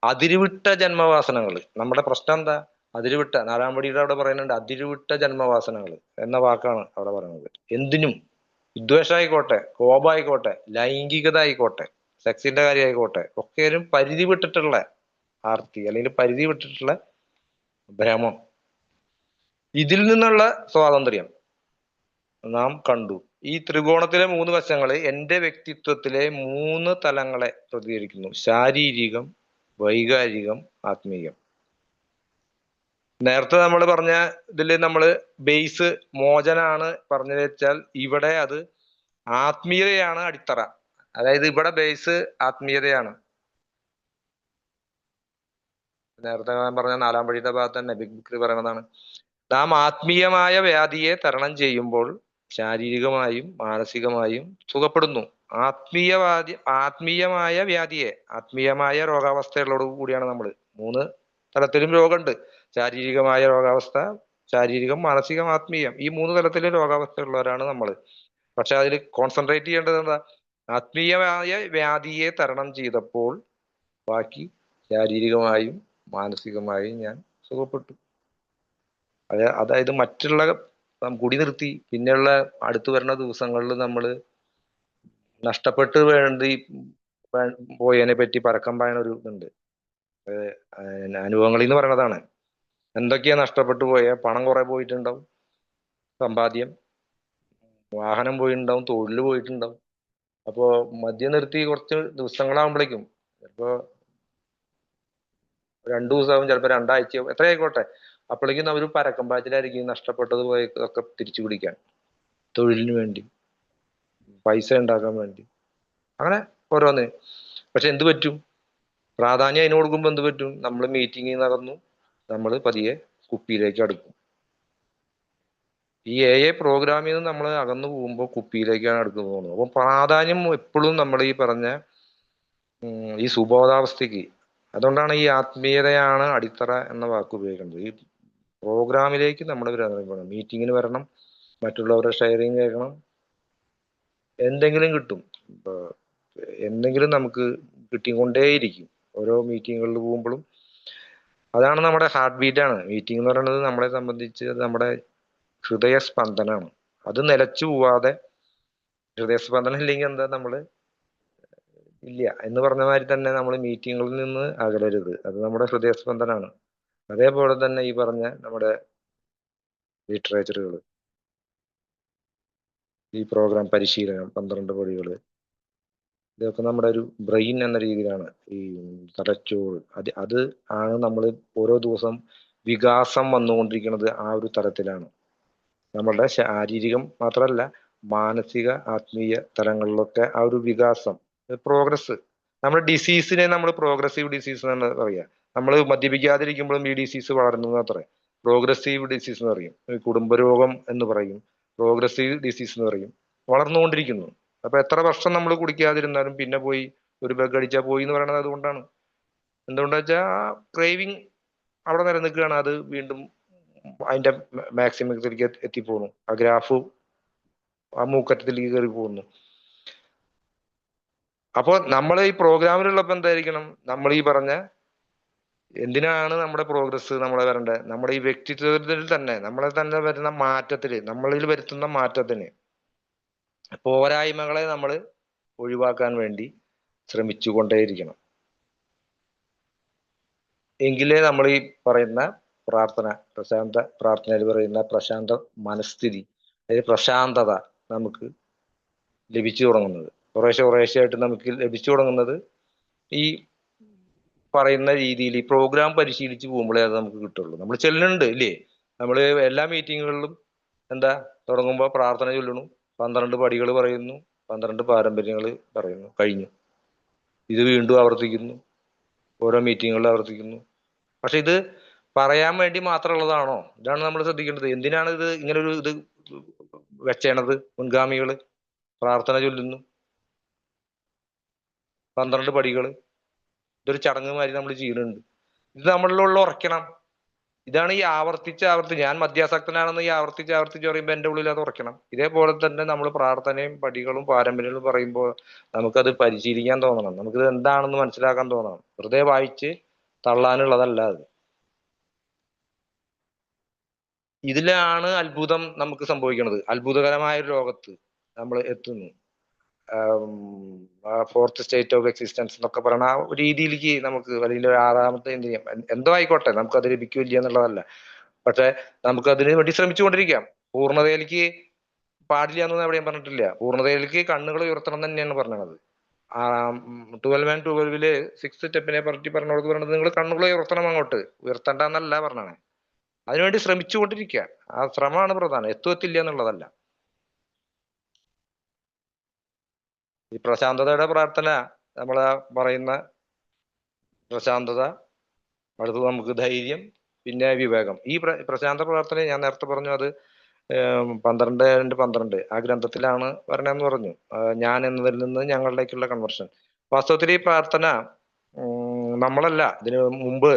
അതിരുവിട്ട ജന്മവാസനകൾ. നമ്മുടെ പ്രശ്നം എന്താ? അതിരുവിട്ട, 4-ാം പടിയുടെ അവിടെ പറയുന്നുണ്ട്, അതിരുവിട്ട ജന്മവാസനകൾ എന്ന വാക്കാണ് അവിടെ പറയുന്നത്. എന്തിനും, വിദ്വേഷമായിക്കോട്ടെ, കോപമായിക്കോട്ടെ, ലൈംഗികത ആയിക്കോട്ടെ, സെക്സിന്റെ കാര്യം ആയിക്കോട്ടെ, ഒക്കെയും പരിധി വിട്ടിട്ടുള്ള ആർത്തി അല്ലെങ്കിൽ പരിധി വിട്ടിട്ടുള്ള ഭ്രമം. ഇതിൽ നിന്നുള്ള സ്വാതന്ത്ര്യം നാം കണ്ടു. ഈ ത്രികോണത്തിലെ 3 വശങ്ങൾ എന്റെ വ്യക്തിത്വത്തിലെ 3 തലങ്ങളെ പ്രതികരിക്കുന്നു: ശാരീരികം, വൈകാരികം, ആത്മീയം. നേരത്തെ നമ്മൾ പറഞ്ഞ ഇതിൽ നമ്മൾ ബേസ് മോചനാണ് പറഞ്ഞു വെച്ചാൽ, ഇവിടെ അത് ആത്മീയതയാണ് അടിത്തറ. അതായത് ഇവിടെ ബേസ് ആത്മീയതയാണ്. നേരത്തെ ഞാൻ പറഞ്ഞ 4-ാം പടിയുടെ ഭാഗത്ത് തന്നെ ബിഗ് ബുക്കിൽ പറയുന്നതാണ്, നാം ആത്മീയമായ വ്യാധിയെ തരണം ചെയ്യുമ്പോൾ ശാരീരികമായും മാനസികമായും സുഖപ്പെടുന്നു. ആത്മീയമായ വ്യാധിയെ, ആത്മീയമായ രോഗാവസ്ഥകളോട് കൂടിയാണ് നമ്മൾ. 3 തലത്തിലും രോഗമുണ്ട്. ശാരീരികമായ രോഗാവസ്ഥ, ശാരീരികം, മാനസികം, ആത്മീയം. ഈ 3 തലത്തിലും രോഗാവസ്ഥയുള്ളവരാണ് നമ്മൾ. പക്ഷെ അതിൽ കോൺസെൻട്രേറ്റ് ചെയ്യേണ്ടത് എന്താ? ആത്മീയമായ വ്യാധിയെ തരണം ചെയ്തപ്പോൾ ബാക്കി ശാരീരികമായും മാനസികമായും ഞാൻ സുഖപ്പെട്ടു. അതായത് മറ്റുള്ള കുടി നിർത്തി പിന്നെയുള്ള അടുത്തു വരുന്ന ദിവസങ്ങളിൽ നമ്മൾ നഷ്ടപ്പെട്ട് പോയതിനെ പറ്റി പരക്കം പായണ ഒരു ഇതുണ്ട്. അനുഭവങ്ങളിൽ നിന്ന് പറയണതാണ്. എന്തൊക്കെയാ നഷ്ടപ്പെട്ടു പോയ? പണം കുറെ പോയിട്ടുണ്ടാവും, സമ്പാദ്യം, വാഹനം പോയിട്ടുണ്ടാവും, തൊഴിൽ പോയിട്ടുണ്ടാവും. അപ്പോ മദ്യം നിർത്തി കുറച്ച് ദിവസങ്ങളാകുമ്പോഴേക്കും, ചിലപ്പോ 2 ദിവസമാവും, ചിലപ്പോ 2 ആഴ്ചയാവും, എത്ര ആയിക്കോട്ടെ, അപ്പോഴേക്കും അവർ പരക്കം പാച്ചിലായിരിക്കും നഷ്ടപ്പെട്ടത് പോയൊക്കെ തിരിച്ചു പിടിക്കാൻ, തൊഴിലിന് വേണ്ടി, പൈസ ഉണ്ടാക്കാൻ വേണ്ടി, അങ്ങനെ ഓരോന്ന്. പക്ഷെ എന്ത് പറ്റും? പ്രാധാന്യം അതിന് കൊടുക്കുമ്പോൾ എന്ത് പറ്റും? നമ്മൾ മീറ്റിംഗ് നടന്നു, നമ്മൾ പതിയെ കുപ്പിയിലേക്ക് അടുക്കും. ഈ പ്രോഗ്രാമിൽ നിന്ന് നമ്മൾ അകന്നു പോകുമ്പോൾ കുപ്പിയിലേക്കാണ് അടുത്ത് പോകുന്നത്. അപ്പൊ പ്രാധാന്യം എപ്പോഴും നമ്മൾ ഈ പറഞ്ഞ ഈ സുബോധാവസ്ഥയ്ക്ക്. അതുകൊണ്ടാണ് ഈ ആത്മീയതയാണ് അടിത്തറ എന്ന വാക്ക് ഉപയോഗിക്കുന്നത്. ഈ പ്രോഗ്രാമിലേക്ക് നമ്മൾ വരണം, മീറ്റിങ്ങിന് വരണം, മറ്റുള്ളവരുടെ ഷെയറിങ് കേൾക്കണം, എന്തെങ്കിലും കിട്ടും. ഇപ്പൊ എന്തെങ്കിലും നമുക്ക് കിട്ടിക്കൊണ്ടേയിരിക്കും ഓരോ മീറ്റിങ്ങുകളിൽ പോകുമ്പോഴും. അതാണ് നമ്മുടെ ഹാർട്ട് ബീറ്റാണ്. മീറ്റിംഗ് എന്ന് പറയുന്നത് നമ്മളെ സംബന്ധിച്ച് നമ്മുടെ ഹൃദയസ്പന്ദനാണ്. അത് നിലച്ചു പോവാതെ, ഹൃദയസ്പന്ദനം ഇല്ലെങ്കിൽ എന്താ, നമ്മള് ഇല്ല എന്ന് പറഞ്ഞ മാതിരി തന്നെ നമ്മൾ മീറ്റിങ്ങുകളിൽ നിന്ന് അകലരുത്. അത് നമ്മുടെ ഹൃദയസ്പന്ദനാണ്. അതേപോലെ തന്നെ ഈ പറഞ്ഞ നമ്മുടെ ലിറ്ററേച്ചറുകൾ, ഈ പ്രോഗ്രാം പരിശീലനം, 12 പടികള്, ഇതൊക്കെ നമ്മുടെ ഒരു ബ്രെയിൻ എന്ന രീതിയിലാണ്. ഈ തലച്ചോറ്, അത് ആണ് നമ്മൾ ഓരോ ദിവസം വികാസം വന്നുകൊണ്ടിരിക്കുന്നത്. ആ ഒരു തലത്തിലാണ്. നമ്മളുടെ ശാരീരികം മാത്രമല്ല, മാനസിക ആത്മീയ തലങ്ങളിലൊക്കെ ആ ഒരു വികാസം, പ്രോഗ്രസ്. നമ്മുടെ ഡിസീസിനെ നമ്മൾ പ്രോഗ്രസീവ് ഡിസീസ് എന്നാണ് പറയുക. നമ്മൾ മദ്യപിക്കാതിരിക്കുമ്പോഴും ഈ ഡിസീസ് വളരുന്നത് അത്ര പ്രോഗ്രസീവ് ഡിസീസ് എന്ന് പറയും. കുടുംബരോഗം എന്ന് പറയും, പ്രോഗ്രസീവ് ഡിസീസ് എന്ന് പറയും. വളർന്നുകൊണ്ടിരിക്കുന്നു. അപ്പൊ എത്ര വർഷം നമ്മൾ കുടിക്കാതിരുന്നാലും പിന്നെ പോയി ഒരു ബെഗ് അടിച്ചാൽ പോയി എന്ന് പറയുന്നത് അതുകൊണ്ടാണ്. എന്തുകൊണ്ടാ വെച്ചാൽ ആ ക്രേവിങ് അവിടെ നിലനിൽക്കുകയാണ്. അത് വീണ്ടും അതിന്റെ മാക്സിമത്തിലേക്ക് എത്തിപ്പോകുന്നു. ആ ഗ്രാഫ് ആ മൂക്കറ്റത്തിലേക്ക് കയറി പോകുന്നു. അപ്പോൾ നമ്മൾ ഈ പ്രോഗ്രാമിലുള്ളപ്പോ എന്തായിരിക്കണം, നമ്മൾ ഈ പറഞ്ഞ എന്തിനാണ് നമ്മുടെ പ്രോഗ്രസ് നമ്മളെ വരേണ്ടത്, നമ്മുടെ ഈ വ്യക്തിത്വത്തിൽ തന്നെ നമ്മളെ തന്നെ വരുന്ന മാറ്റത്തിന്, നമ്മളിൽ വരുത്തുന്ന മാറ്റത്തിന് പോരായ്മകളെ നമ്മൾ ഒഴിവാക്കാൻ വേണ്ടി ശ്രമിച്ചുകൊണ്ടേയിരിക്കണം. എങ്കിലേ നമ്മൾ ഈ പറയുന്ന പ്രാർത്ഥന, പ്രശാന്ത പ്രാർത്ഥനയിൽ പറയുന്ന പ്രശാന്ത മനസ്ഥിതി, അതായത് പ്രശാന്തത നമുക്ക് ലഭിച്ചു തുടങ്ങുന്നത്, കുറേശ്ശെ ആയിട്ട് നമുക്ക് ലഭിച്ചു തുടങ്ങുന്നത് ഈ പറയുന്ന രീതിയിൽ ഈ പ്രോഗ്രാം പരിശീലിച്ച് പോകുമ്പോഴേ അത് നമുക്ക് കിട്ടുള്ളൂ. നമ്മൾ ചെല്ലുന്നുണ്ട് ഇല്ലേ, നമ്മൾ എല്ലാ മീറ്റിങ്ങുകളിലും എന്താ തുടങ്ങുമ്പോൾ പ്രാർത്ഥന ചൊല്ലണു, 12 പടികൾ പറയുന്നു, 12 പാരമ്പര്യങ്ങൾ പറയുന്നു, കഴിഞ്ഞു. ഇത് വീണ്ടും ആവർത്തിക്കുന്നു, ഓരോ മീറ്റിങ്ങുകളിൽ ആവർത്തിക്കുന്നു. പക്ഷെ ഇത് പറയാൻ വേണ്ടി മാത്രമുള്ളതാണോ? ഇതാണ് നമ്മൾ ശ്രദ്ധിക്കേണ്ടത്. എന്തിനാണ് ഇത് ഇങ്ങനെ ഒരു ഇത് വെച്ചേണത്? മുൻഗാമികള് പ്രാർത്ഥന ചൊല്ലുന്നു, 12 പടികൾ, ഇതൊരു ചടങ്ങ് മാതിരി നമ്മൾ ചെയ്യുന്നുണ്ട്. ഇത് നമ്മളിലുള്ള ഉറക്കണം. ഇതാണ് ഈ ആവർത്തിച്ച് ഞാൻ മദ്യാസക്തനാണെന്ന് ഈ ആവർത്തിച്ച് പറയുമ്പോൾ എന്റെ ഉള്ളിൽ അത് ഉറക്കണം. ഇതേപോലെ തന്നെ നമ്മൾ പ്രാർത്ഥനയും പടികളും പാരമ്പര്യങ്ങളും പറയുമ്പോൾ നമുക്കത് പരിശീലിക്കാൻ തോന്നണം, നമുക്കിത് എന്താണെന്ന് മനസ്സിലാക്കാൻ തോന്നണം. വെറുതെ വായിച്ച് തള്ളാനുള്ളതല്ല അത്. ഇതിലാണ് അത്ഭുതം നമുക്ക് സംഭവിക്കുന്നത്. അത്ഭുതകരമായ ഒരു ലോകത്ത് നമ്മൾ എത്തുന്നു. ഫോർത്ത് സ്റ്റേറ്റ് ഓഫ് എക്സിസ്റ്റൻസ് എന്നൊക്കെ പറയുന്ന ആ രീതിയിലേക്ക് നമുക്ക്, അല്ലെങ്കിൽ ആറാമത്തെ ഇന്ദ്രിയം എന്തോ ആയിക്കോട്ടെ, നമുക്ക് അത് ലഭിക്കില്ല എന്നുള്ളതല്ല. പക്ഷെ നമുക്ക് അതിന് വേണ്ടി ശ്രമിച്ചുകൊണ്ടിരിക്കാം. പൂർണ്ണതയിലേക്ക് പാടില്ല എന്നൊന്നും എവിടെയും പറഞ്ഞിട്ടില്ല. പൂർണ്ണതയിലേക്ക് കണ്ണുകൾ ഉയർത്തണം തന്നെയാണ് പറഞ്ഞത്. 12 and 12 6th സ്റ്റെപ്പിനെ പറ്റി പറഞ്ഞോട് പറഞ്ഞത് നിങ്ങൾ കണ്ണുകൾ ഉയർത്തണം, അങ്ങോട്ട് ഉയർത്തണ്ടെന്നല്ല പറഞ്ഞത്. അതിനുവേണ്ടി ശ്രമിച്ചുകൊണ്ടിരിക്കുക. ആ ശ്രമമാണ് പ്രധാനം, എത്തുവത്തില്ല എന്നുള്ളതല്ല. ഈ പ്രശാന്തതയുടെ പ്രാർത്ഥന, നമ്മൾ പറയുന്ന പ്രശാന്തത, അടുത്ത് നമുക്ക് ധൈര്യം, പിന്നെ വിവേകം. ഈ പ്രശാന്ത പ്രാർത്ഥന ഞാൻ നേരത്തെ പറഞ്ഞു, അത് 12 ആ ഗ്രന്ഥത്തിലാണ് വരണമെന്ന് പറഞ്ഞു. ഞാൻ എന്നതിൽ നിന്ന് ഞങ്ങളിലേക്കുള്ള കൺവർഷൻ. വാസ്തവത്തിൽ ഈ പ്രാർത്ഥന നമ്മളല്ല, ഇതിനു മുമ്പ്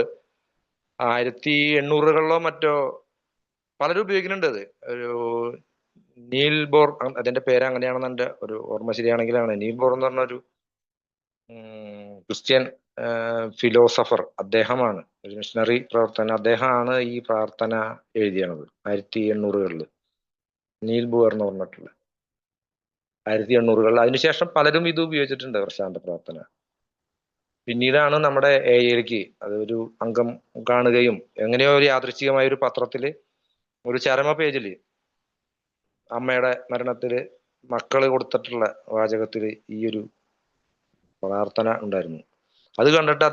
1800-കളിലോ മറ്റോ പലരും ഉപയോഗിക്കുന്നുണ്ട്. അത് ഒരു നീൽ ബോർ, അതിന്റെ പേര് അങ്ങനെയാണെന്ന് എന്റെ ഒരു ഓർമ്മ ശരിയാണെങ്കിലാണ്. നീൽ ബോർ എന്ന് പറഞ്ഞ ഒരു ക്രിസ്ത്യൻ ഫിലോസഫർ, അദ്ദേഹമാണ് ഒരു മിഷണറി പ്രവർത്തന, അദ്ദേഹമാണ് ഈ പ്രാർത്ഥന എഴുതിയത് 1800-കളിൽ. നീൽ ബോർ എന്ന് പറഞ്ഞിട്ടുള്ള 1800-കളിൽ. അതിനുശേഷം പലരും ഇത് ഉപയോഗിച്ചിട്ടുണ്ട്, പ്രശാന്ത പ്രാർത്ഥന. പിന്നീടാണ് നമ്മുടെ ഏരിയയിലേക്ക് അത് ഒരു അംഗം കാണുകയും, എങ്ങനെയോ ഒരു യാദൃശ്ചികമായ ഒരു പത്രത്തില് ഒരു ചരമ പേജില് അമ്മയുടെ മരണത്തില് മക്കള് കൊടുത്തിട്ടുള്ള വാചകത്തില് ഈ ഒരു പ്രാർത്ഥന ഉണ്ടായിരുന്നു. അത് കണ്ടിട്ട്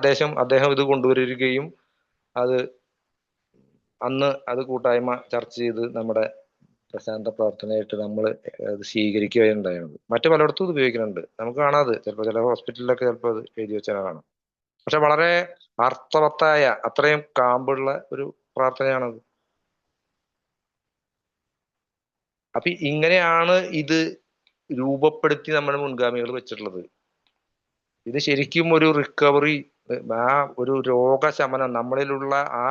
അദ്ദേഹം ഇത് കൊണ്ടുവരികയും അത് അന്ന് അത് കൂട്ടായ്മ ചർച്ച ചെയ്ത് നമ്മുടെ പ്രശാന്ത പ്രാർത്ഥനയായിട്ട് നമ്മൾ അത് സ്വീകരിക്കുകയാണ് ഉണ്ടായിരുന്നത്. മറ്റു പലയിടത്തും ഇത് ഉപയോഗിക്കുന്നുണ്ട്, നമുക്ക് കാണാതെ. ചിലപ്പോൾ ചില ഹോസ്പിറ്റലിലൊക്കെ ചിലപ്പോൾ അത് എഴുതി വെച്ചാൽ കാണാം. പക്ഷെ വളരെ അർത്ഥവത്തായ, അത്രയും കാമ്പുള്ള ഒരു പ്രാർത്ഥനയാണത്. അപ്പൊ ഇങ്ങനെയാണ് ഇത് രൂപപ്പെടുത്തി നമ്മുടെ മുൻഗാമികൾ വെച്ചിട്ടുള്ളത്. ഇത് ശരിക്കും ഒരു റിക്കവറി, ആ ഒരു രോഗശമനം, നമ്മളിലുള്ള ആ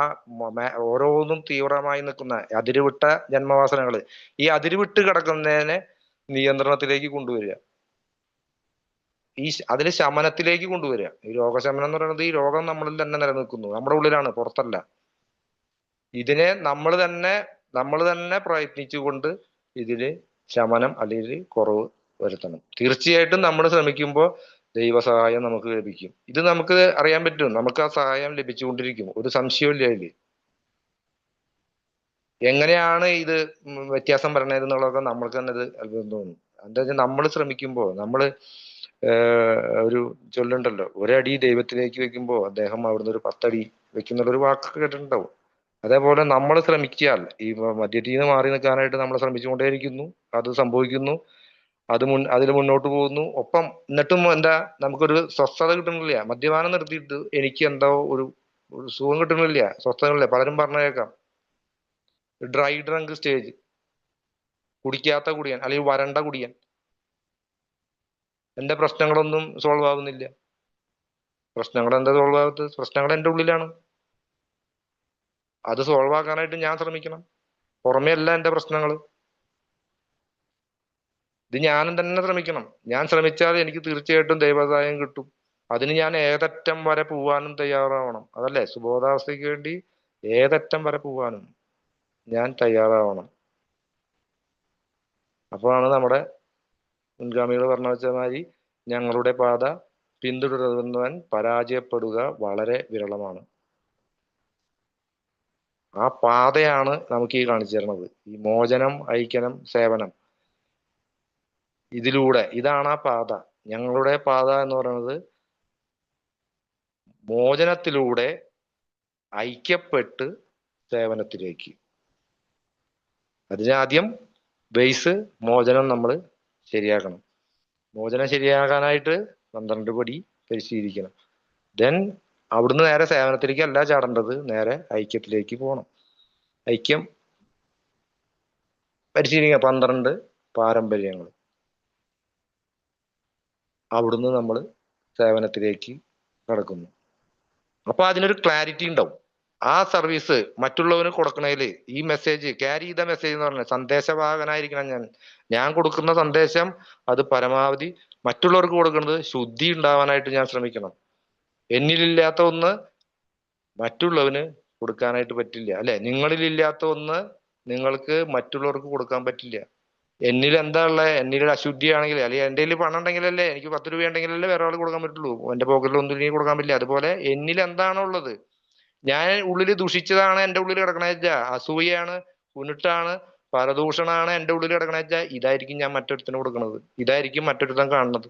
ഓരോന്നും തീവ്രമായി നിൽക്കുന്ന അതിരുവിട്ട ജന്മവാസനകള്, ഈ അതിരുവിട്ട് കിടക്കുന്നതിനെ നിയന്ത്രണത്തിലേക്ക് കൊണ്ടുവരിക, അതിന് ശമനത്തിലേക്ക് കൊണ്ടുവരിക. ഈ രോഗശമനം എന്ന് പറയുന്നത് ഈ രോഗം നമ്മളിൽ തന്നെ നിലനിൽക്കുന്നു, നമ്മുടെ ഉള്ളിലാണ്, പുറത്തല്ല. ഇതിനെ നമ്മൾ തന്നെ പ്രയത്നിച്ചുകൊണ്ട് ഇതിന് ശമനം അല്ലെങ്കിൽ കുറവ് വരുത്തണം. തീർച്ചയായിട്ടും നമ്മൾ ശ്രമിക്കുമ്പോൾ ദൈവസഹായം നമുക്ക് ലഭിക്കും. ഇത് നമുക്ക് അറിയാൻ പറ്റും, നമുക്ക് ആ സഹായം ലഭിച്ചുകൊണ്ടിരിക്കും, ഒരു സംശയമില്ല അതില്. എങ്ങനെയാണ് ഇത് വ്യത്യാസം വരണതെന്നുള്ളതൊക്കെ നമ്മൾക്ക് തന്നെ ഇത് അത്ഭുതം തോന്നും. എന്താ വെച്ചാൽ നമ്മൾ ശ്രമിക്കുമ്പോൾ, നമ്മള് ഒരു ചൊല്ലുണ്ടല്ലോ, ഒരടി ദൈവത്തിലേക്ക് വെക്കുമ്പോൾ അദ്ദേഹം അവിടുന്ന് ഒരു 10 അടി വെക്കുന്നുള്ളൊരു വാക്കൊക്കെ കേട്ടിട്ടുണ്ടാവും. അതേപോലെ നമ്മൾ ശ്രമിച്ചാൽ ഈ മദ്യത്തിൽ നിന്ന് മാറി നിൽക്കാനായിട്ട് നമ്മൾ ശ്രമിച്ചുകൊണ്ടേയിരിക്കുന്നു. അത് സംഭവിക്കുന്നു. അതിൽ മുന്നോട്ട് പോകുന്നു. ഒപ്പം എന്നിട്ടും എന്താ നമുക്കൊരു സ്വസ്ഥത കിട്ടുന്നില്ല. മദ്യപാനം നിർത്തിയിട്ട് എനിക്ക് എന്തോ ഒരു സുഖം കിട്ടുന്നില്ല, സ്വസ്ഥതകളില്ല. പലരും പറഞ്ഞു കേൾക്കാം, ഡ്രൈ ഡ്രങ്ക് സ്റ്റേജ്, കുടിക്കാത്ത കുടിയൻ അല്ലെങ്കിൽ വരണ്ട കുടിയൻ. എന്റെ പ്രശ്നങ്ങളൊന്നും സോൾവ് ആവുന്നില്ല. പ്രശ്നങ്ങൾ എന്താ സോൾവ് ആവാത്തത്? പ്രശ്നങ്ങൾ എന്റെ ഉള്ളിലാണ്. അത് സോൾവ് ആക്കാനായിട്ട് ഞാൻ ശ്രമിക്കണം. പുറമേ അല്ല എന്റെ പ്രശ്നങ്ങൾ. ഇത് ഞാനും തന്നെ ശ്രമിക്കണം. ഞാൻ ശ്രമിച്ചാൽ എനിക്ക് തീർച്ചയായിട്ടും ദൈവസഹായം കിട്ടും. അതിന് ഞാൻ ഏതറ്റം വരെ പോവാനും തയ്യാറാവണം. അതല്ലേ, സുബോധാവസ്ഥയ്ക്ക് വേണ്ടി ഏതറ്റം വരെ പോവാനും ഞാൻ തയ്യാറാവണം. അപ്പോഴാണ് നമ്മുടെ മുൻഗാമികൾ പറഞ്ഞ വെച്ച മാതിരി, ഞങ്ങളുടെ പാത പിന്തുടരുന്നവൻ പരാജയപ്പെടുക വളരെ വിരളമാണ്. ആ പാതയാണ് നമുക്ക് ഈ കാണിച്ചു തരുന്നത്. ഈ മോചനം, ഐക്യനം, സേവനം, ഇതിലൂടെ ഇതാണ് ആ പാത. ഞങ്ങളുടെ പാത എന്ന് പറയുന്നത് മോചനത്തിലൂടെ ഐക്യപ്പെട്ട് സേവനത്തിലേക്ക്. അതിനാദ്യം ബേസ് മോചനം നമ്മൾ ശരിയാക്കണം. മോചനം ശരിയാകാനായിട്ട് 12 പടി പരിശീലിക്കണം. ദെൻ അവിടുന്ന് നേരെ സേവനത്തിലേക്ക് അല്ല ചാടേണ്ടത്, നേരെ ഐക്യത്തിലേക്ക് പോകണം. ഐക്യം പരിശീലിക്കുക, 12 പാരമ്പര്യങ്ങൾ. അവിടുന്ന് നമ്മൾ സേവനത്തിലേക്ക് കടക്കുന്നു. അപ്പൊ അതിനൊരു ക്ലാരിറ്റി ഉണ്ടാവും. ആ സർവീസ് മറ്റുള്ളവന് കൊടുക്കണേല് ഈ മെസ്സേജ് ക്യാരി ചെയ്ത മെസ്സേജ് എന്ന് പറഞ്ഞാൽ സന്ദേശവാഹകനായിരിക്കണം ഞാൻ കൊടുക്കുന്ന സന്ദേശം അത് പരമാവധി മറ്റുള്ളവർക്ക് കൊടുക്കുന്നത് ശുദ്ധി ഉണ്ടാവാനായിട്ട് ഞാൻ ശ്രമിക്കണം. എന്നിലില്ലാത്ത ഒന്ന് മറ്റുള്ളവന് കൊടുക്കാനായിട്ട് പറ്റില്ല, അല്ലെ? നിങ്ങളിലില്ലാത്ത ഒന്ന് നിങ്ങൾക്ക് മറ്റുള്ളവർക്ക് കൊടുക്കാൻ പറ്റില്ല. എന്നിൽ എന്താ ഉള്ളത്? എന്നിൽ അശുദ്ധിയാണെങ്കിൽ, അല്ലെങ്കിൽ എന്റെ കയ്യിൽ പണം ഉണ്ടെങ്കിലല്ലേ, എനിക്ക് 10 രൂപ ഉണ്ടെങ്കിലല്ലേ വേറെ ആൾ കൊടുക്കാൻ പറ്റുള്ളൂ. എന്റെ പോക്കറ്റിൽ ഒന്നും എനിക്ക് കൊടുക്കാൻ പറ്റില്ല. അതുപോലെ എന്നിൽ എന്താണോ ഉള്ളത്, ഞാൻ ഉള്ളിൽ ദുഷിച്ചതാണ് എന്റെ ഉള്ളിൽ കിടക്കണ വെച്ചാ, അസൂയാണ്, കുരുട്ടാണ്, പരദൂഷണാണ് എന്റെ ഉള്ളിൽ കിടക്കണ വെച്ചാ, ഇതായിരിക്കും ഞാൻ മറ്റൊരുത്തിന് കൊടുക്കുന്നത്. ഇതായിരിക്കും മറ്റൊരുത്തൻ കാണുന്നത്.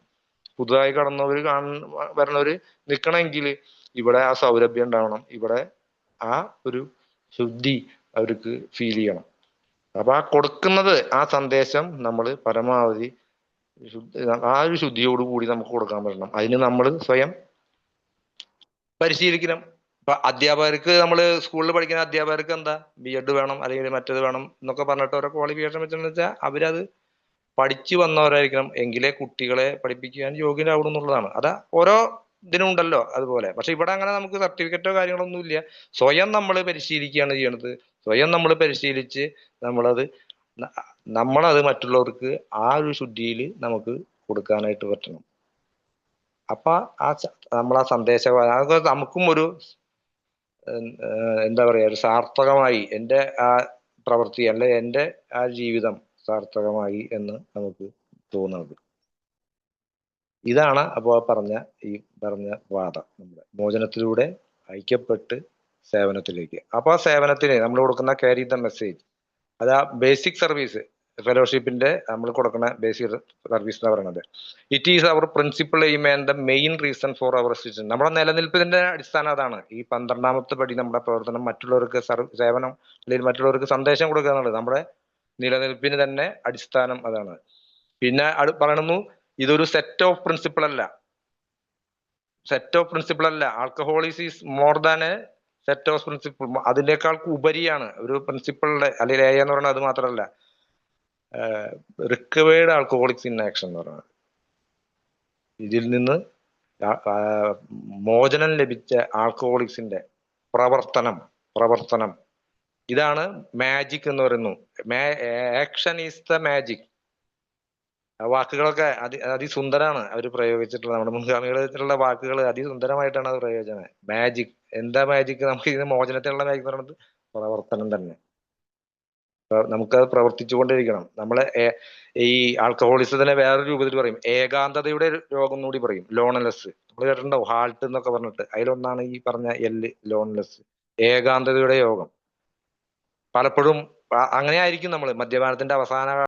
പുതുതായി കടന്നവര് വരണവര് നിൽക്കണമെങ്കിൽ ഇവിടെ ആ സൗരഭ്യം ഉണ്ടാവണം. ഇവിടെ ആ ഒരു ശുദ്ധി അവർക്ക് ഫീൽ ചെയ്യണം. അപ്പൊ ആ കൊടുക്കുന്നത്, ആ സന്ദേശം നമ്മൾ പരമാവധി ആ ഒരു ശുദ്ധിയോട് കൂടി നമുക്ക് കൊടുക്കാൻ പറ്റണം. അതിന് നമ്മൾ സ്വയം പരിശീലിക്കണം. ഇപ്പൊ അധ്യാപകർക്ക്, നമ്മൾ സ്കൂളിൽ പഠിക്കുന്ന അധ്യാപകർക്ക് എന്താ, ബി.എഡ് വേണം അല്ലെങ്കിൽ മറ്റേത് വേണം എന്നൊക്കെ പറഞ്ഞിട്ട് ഓരോ ക്വാളിഫിക്കേഷൻ വെച്ചെന്ന് വെച്ചാൽ അവരത് പഠിച്ചു വന്നവരായിരിക്കണം, എങ്കിലേ കുട്ടികളെ പഠിപ്പിക്കാൻ യോഗ്യരാവണം എന്നുള്ളതാണ്. അതാ ഓരോ ഇതിനും ഉണ്ടല്ലോ അതുപോലെ. പക്ഷെ ഇവിടെ അങ്ങനെ നമുക്ക് സർട്ടിഫിക്കറ്റോ കാര്യങ്ങളൊന്നും ഇല്ല. സ്വയം നമ്മൾ പരിശീലിക്കുകയാണ് ചെയ്യണത്. സ്വയം നമ്മൾ പരിശീലിച്ച് നമ്മളത് മറ്റുള്ളവർക്ക് ആ ഒരു ശുദ്ധിയിൽ നമുക്ക് കൊടുക്കാനായിട്ട് പറ്റണം. അപ്പൊ നമ്മളാ സന്ദേശം നമുക്കും ഒരു എന്താ പറയാ, ഒരു സാർത്ഥകമായി എന്റെ ആ പ്രവൃത്തി അല്ലെ എന്റെ ആ ജീവിതം സാർത്ഥകമായി എന്ന് നമുക്ക് തോന്നുന്നത്. ഇതാണ് അപ്പോ ഈ പറഞ്ഞ പാത, നമ്മുടെ മോചനത്തിലൂടെ ഐക്യപ്പെട്ട് സേവനത്തിലേക്ക്. അപ്പൊ ആ സേവനത്തിന് നമ്മൾ കൊടുക്കുന്ന ക്യാരി ദ മെസ്സേജ്, അത് ആ ബേസിക് സർവീസ്, ഫെലോഷിപ്പിന്റെ നമ്മൾ കൊടുക്കുന്ന ബേസിക് സർവീസ് എന്ന് പറയുന്നത്, it is our principal aim and the main reason for our existence. നമ്മുടെ നിലനിൽപ്പിന്റെ അടിസ്ഥാനം അതാണ്. ഈ 12ാമത്തെ പടി, നമ്മുടെ പ്രവർത്തനം മറ്റുള്ളവർക്ക് സേവനം അല്ലെങ്കിൽ മറ്റുള്ളവർക്ക് സന്ദേശം കൊടുക്കുക എന്നുള്ളത് നമ്മുടെ നിലനിൽപ്പിന് തന്നെ അടിസ്ഥാനം അതാണ്. പിന്നെ പറയണു, ഇതൊരു സെറ്റ് ഓഫ് പ്രിൻസിപ്പിൾ അല്ല. Alcoholics is more than a set of principle. അതിനേക്കാൾ ഉപരിയാണ് ഒരു പ്രിൻസിപ്പിളിന്റെ, അല്ലെങ്കിൽ എ എന്ന് പറയുന്നത് അത് മാത്രമല്ല, റിക്കവേർഡ് ആൽക്കഹോളിക്സ് ഇൻ ആക്ഷൻ എന്ന് പറയുന്നത്. ഇതിൽ നിന്ന് മോചനം ലഭിച്ച ആൽക്കഹോളിക്സിന്റെ പ്രവർത്തനം ഇതാണ് മാജിക് എന്ന് പറയുന്നു. Action is the magic. വാക്കുകളൊക്കെ അതിസുന്ദരാണ് അവർ പ്രയോഗിച്ചിട്ടുള്ളത്. നമ്മുടെ മുൻഗാമികളുടെ വാക്കുകൾ അതിസുന്ദരമായിട്ടാണ് അത് പ്രയോജനം. മാജിക്, എന്താ മാജിക്? നമുക്ക് ഇതിന് മോചനത്തിനുള്ള മാജിക് എന്ന് പറയുന്നത് പ്രവർത്തനം തന്നെ. നമുക്കത് പ്രവർത്തിച്ചുകൊണ്ടിരിക്കണം. നമ്മളെ ഈ ആൽക്കഹോളിസത്തിനെ വേറൊരു രൂപത്തിൽ പറയും, ഏകാന്തതയുടെ രോഗം കൂടി പറയും, ലോൺലെസ്. നമ്മൾ കേട്ടിട്ടുണ്ടാവും ഹാൾട്ട് എന്നൊക്കെ പറഞ്ഞിട്ട്. അതിലൊന്നാണ് ഈ പറഞ്ഞ ലോൺലെസ്, ഏകാന്തതയുടെ യോഗം. പലപ്പോഴും അങ്ങനെ ആയിരിക്കും നമ്മൾ മദ്യപാനത്തിന്റെ അവസാന